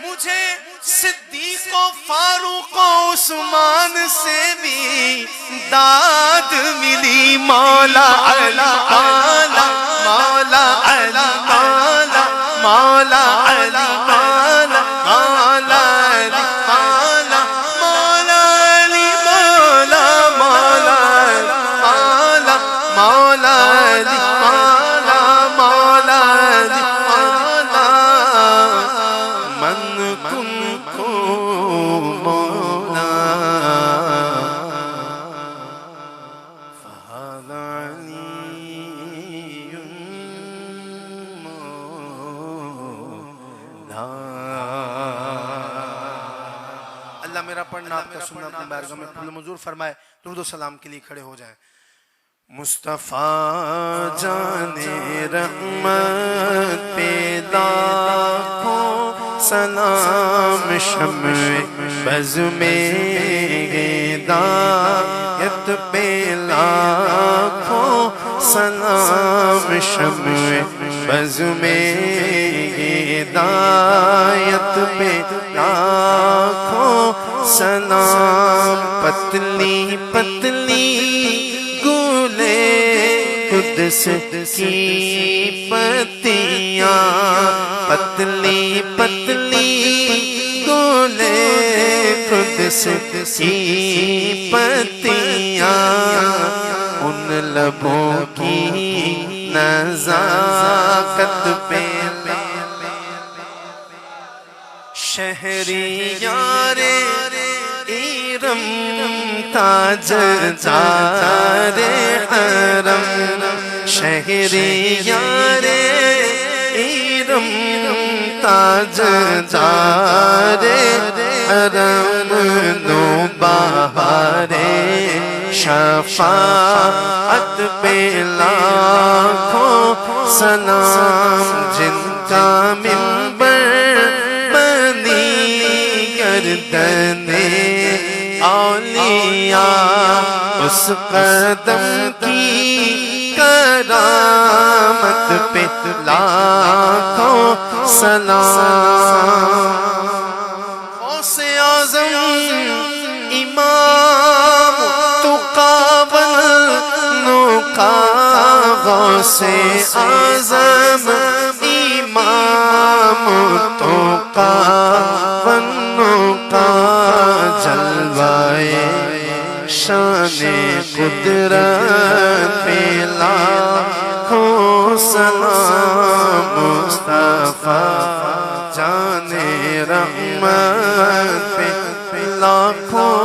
مجھے صدیق و فاروق و عثمان سے بھی داد ملی۔ مولا علی مولا، مولا علی مولا، مولا علی مولا، مولا علی مولا، مولا علی مولا، کو مولا فہذا علی مولا. اللہ میرا پڑھنا آپ کا سننا اپنے بارگاہ میں قبول منظور فرمائے. درود و سلام کے لیے کھڑے ہو جائیں. مصطفیٰ جان رحمت پہ لاکھوں سلام شمع بز میں ہدایت پہ لاکھوں سلام شمع بز میں ہدایت پہ لاکھوں سلام. پتلی پتلی قدس کی پتیاں پتلی پتلی گولے قدس کی پتیاں ان لبوں کی نزاکت پہ شہریار ایرم تاجدار حرم شہریار ایرم تاجدار حرم نوبہار شفاعت پہ لاکھوں سلام جن کا منبر بنی گردن اولیاء اس قدم کی کرامت پہ لاکھوں سلام. غوث اعظم امام تقابل کا غوث اعظم امام تقابل کا جلوائے شان قدرت پہ لاکھوں سلام. مصطفیٰ جان رحمت پہ لاکھوں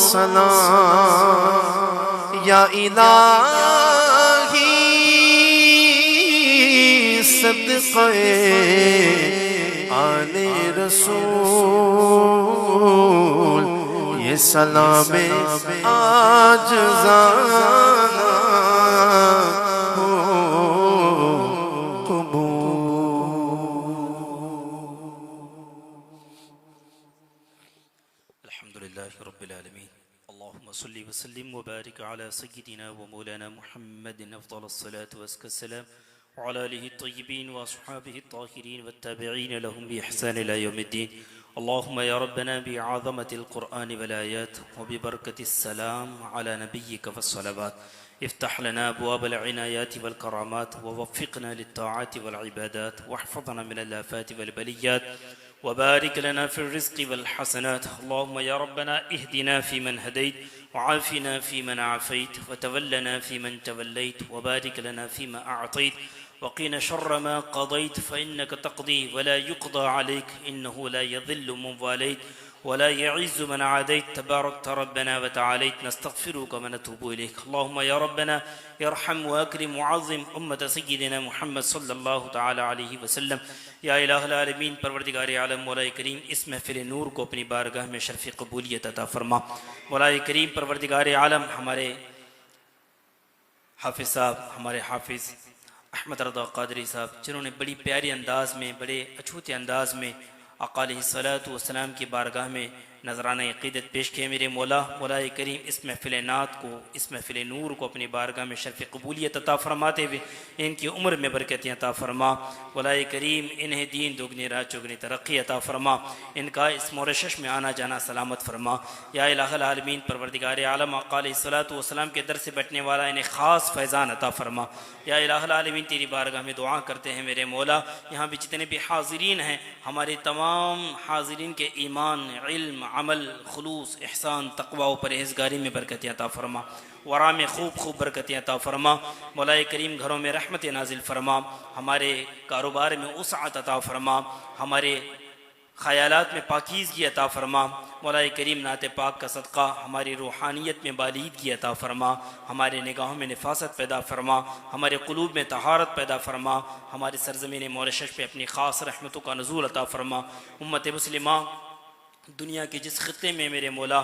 سلام. یا الہی صدقہ آل رسول یہ سلام عاجزانہ ہو قبول. الحمدللہ رب العالمین. اللہم صلی وسلم وبارک علی سیدنا و مولانا محمد افضل الصلاة وازکی السلام وعلى آله الطيبين وأصحابه الطاهرين والتابعين لهم بإحسان إلى يوم الدين. اللهم يا ربنا بعظمة القرآن والآيات وببركة السلام على نبيك والصلوات افتح لنا أبواب العنايات والكرامات ووفقنا للطاعات والعبادات واحفظنا من الآفات والبليات وبارك لنا في الرزق والحسنات. اللهم يا ربنا اهدنا فيمن هديت وعافنا فيمن عافيت وتولنا فيمن توليت وبارك لنا فيما أعطيت وقنا شر ما قضيت فإنك تقضي ولا يقضى عليك إنه لا يذل من واليت ولا يعز من عاديت تباركت ربنا وتعاليت. نستغفرك ونتوب إليك. اللهم يا ربنا ارحم وأكرم وعظم أمة سيدنا محمد صلى الله تعالى عليه وسلم. یا الہ العالمین پروردگار عالم مولا کریم اس محفل نور کو اپنی بارگاہ میں شرف قبولیت عطا فرما. مولا کریم پروردگار عالم ہمارے حافظ صاحب ہمارے حافظ احمد رضا قادری صاحب جنہوں نے بڑی پیاری انداز میں بڑے اچھوتے انداز میں آقا علیہ الصلوۃ والسلام کی بارگاہ میں نذرانہ عقیدت پیش کیے. میرے مولا کریم اس محفل نعت کو اس محفل نور کو اپنی بارگاہ میں شرف قبولیت عطا فرماتے ہوئے ان کی عمر میں برکتیں عطا فرما. مولا کریم انہیں دین دگنی رات چگنی ترقی عطا فرما. ان کا اس مورشش میں آنا جانا سلامت فرما. یا الہ العالمین پروردگار عالم آقا علیہ الصلوۃ والسلام کے در سے بیٹھنے والا انہیں خاص فیضان عطا فرما. یا الہ العالمین تیری بارگاہ میں دعا کرتے ہیں میرے مولا یہاں بھی جتنے بھی حاضرین ہیں ہمارے تمام حاضرین کے ایمان علم عمل خلوص احسان تقوی و پرہیزگاری میں برکتیں عطا فرما. ورا میں خوب خوب برکتیں عطا فرما. مولا کریم گھروں میں رحمت نازل فرما. ہمارے کاروبار میں وسعت عطا فرما. ہمارے خیالات میں پاکیزگی عطا فرما۔ مولا کریم نعت پاک کا صدقہ ہماری روحانیت میں بالیدگی عطا فرما، ہمارے نگاہوں میں نفاست پیدا فرما، ہمارے قلوب میں طہارت پیدا فرما، ہماری سرزمین موریشس پہ اپنی خاص رحمتوں کا نزول عطا فرما۔ امت مسلمہ دنیا کے جس خطے میں میرے مولا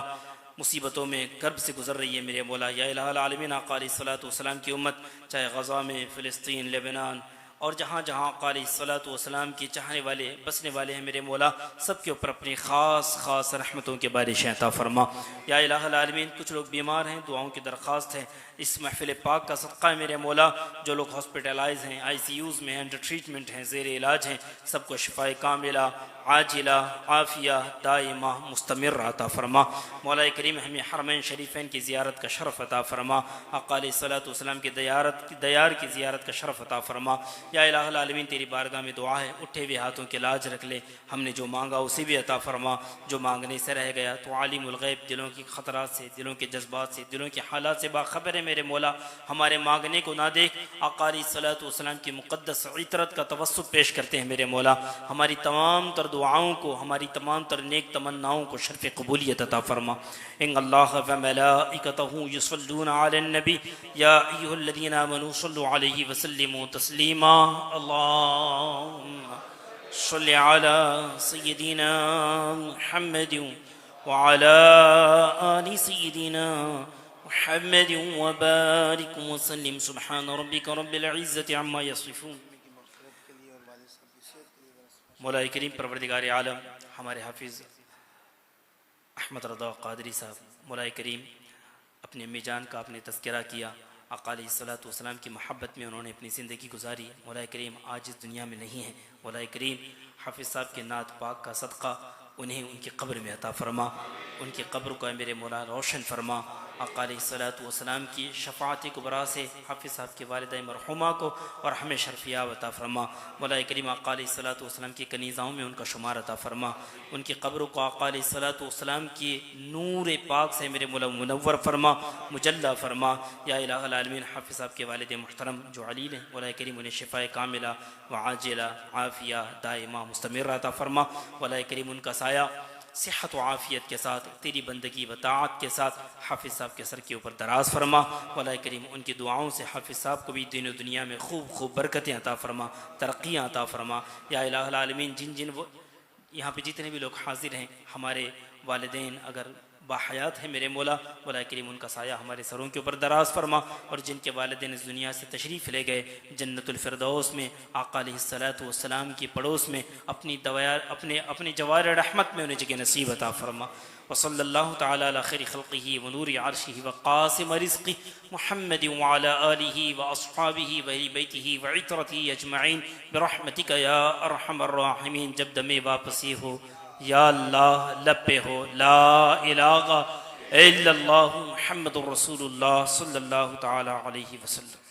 مصیبتوں میں کرب سے گزر رہی ہے میرے مولا، یا الہ العالمین آقا علیہ الصلوۃ والسلام کی امت، چاہے غزہ میں، فلسطین، لبنان اور جہاں جہاں آقا علیہ الصلوۃ والسلام کی چاہنے والے بسنے والے ہیں میرے مولا، سب کے اوپر اپنی خاص رحمتوں کے بارشیں عطا فرما۔ یا الہ العالمین کچھ لوگ بیمار ہیں، دعاؤں کی درخواست ہے، اس محفل پاک کا صدقہ ہے میرے مولا، جو لوگ ہاسپٹلائز ہیں، آئی سی یوز میں ہیں، انڈر ٹریٹمنٹ ہیں، زیر علاج ہیں، سب کو شفائے کاملہ عاجلہ عافیہ دائمہ مستمر عطا فرما۔ مولا کریم ہمیں حرمین شریفین کی زیارت کا شرف عطا فرما، آقا علیہ الصلوۃ والسلام کی دیار کی زیارت کا شرف عطا فرما۔ یا الہ العالمین تیری بارگاہ میں دعا ہے، اٹھے ہوئے ہاتھوں کے لاج رکھ لے، ہم نے جو مانگا اسے بھی عطا فرما، جو مانگنے سے رہ گیا تو عالم الغیب دلوں کی خطرات سے، دلوں کے جذبات سے، دلوں کے حالات سے باخبر ہے میرے مولا، ہمارے مانگنے کو نہ دیکھ، آقا علیہ الصلوۃ والسلام کی مقدس عطرت کا توسط پیش کرتے ہیں میرے مولا، ہماری تمام تر دعاؤں کو، ہماری تمام تر نیک تمناؤں کو شرف قبولیت عطا فرما۔ ان اللہ وملائکتہ یصلون علی النبی یا ایھا الذین آمنوا صلوا علیہ وسلموا تسلیما، اللہم صل علی سیدنا محمد وعلی آل سیدنا محمد وبارک وسلم، سبحان ربک رب العزة عما یصفون۔ مولا کریم پروردگار عالم ہمارے حافظ احمد رضا قادری صاحب، مولا کریم اپنے امی جان کا آپ نے تذکرہ کیا، آقا علیہ الصلوۃ والسلام کی محبت میں انہوں نے اپنی زندگی گزاری، مولا کریم آج اس دنیا میں نہیں ہیں، مولا کریم حافظ صاحب کے نعت پاک کا صدقہ انہیں ان کی قبر میں عطا فرما، ان کی قبر کو اے میرے مولا روشن فرما، آقا علیہ الصلوۃ والسلام کی شفاعت کبریٰ سے حافظ صاحب کی والدہ مرحومہ کو اور ہمیں شرفیاب عطا فرما، مولا کریم آقا علیہ الصلوۃ والسلام کی کنیزاؤں میں ان کا شمار عطا فرما، ان کی قبروں کو آقا علیہ الصلوۃ والسلام کی نور پاک سے میرے مولا منور فرما، مجلہ فرما۔ یا الہ العالمین حافظ صاحب کے والد محترم جو علیل ہیں، مولا کریم انہیں شفائے کاملہ وعاجلہ عافیہ دائمہ مستمر عطا فرما، مولا کریم ان کا سایہ صحت و عافیت کے ساتھ تیری بندگی و طاعت کے ساتھ حافظ صاحب کے سر کے اوپر دراز فرما، مولا کریم ان کی دعاؤں سے حافظ صاحب کو بھی دین و دنیا میں خوب برکتیں عطا فرما، ترقیاں عطا فرما۔ یا الہ العالمین جن یہاں پہ جتنے بھی لوگ حاضر ہیں، ہمارے والدین اگر باحیات ہیں میرے مولا، مولا کریم ان کا سایہ ہمارے سروں کے اوپر دراز فرما، اور جن کے والدین اس دنیا سے تشریف لے گئے جنت الفردوس میں آقا علیہ الصلوۃ والسلام کی پڑوس میں اپنی جوار رحمت میں انہیں جگہ نصیب عطا فرما۔ وصلی اللہ تعالی علی خیر خلقہ ونور عرشہ وقاسم رزقہ محمد وعلی آلہ واصحابہ واہل بیتہ وعترتہ اجمعین برحمتک یا ارحم الراحمین۔ جب دم واپسی ہو یا اللہ لب پہ ہو لا الہ الا اللہ محمد الرسول اللہ صلی اللہ تعالی علیہ وسلم۔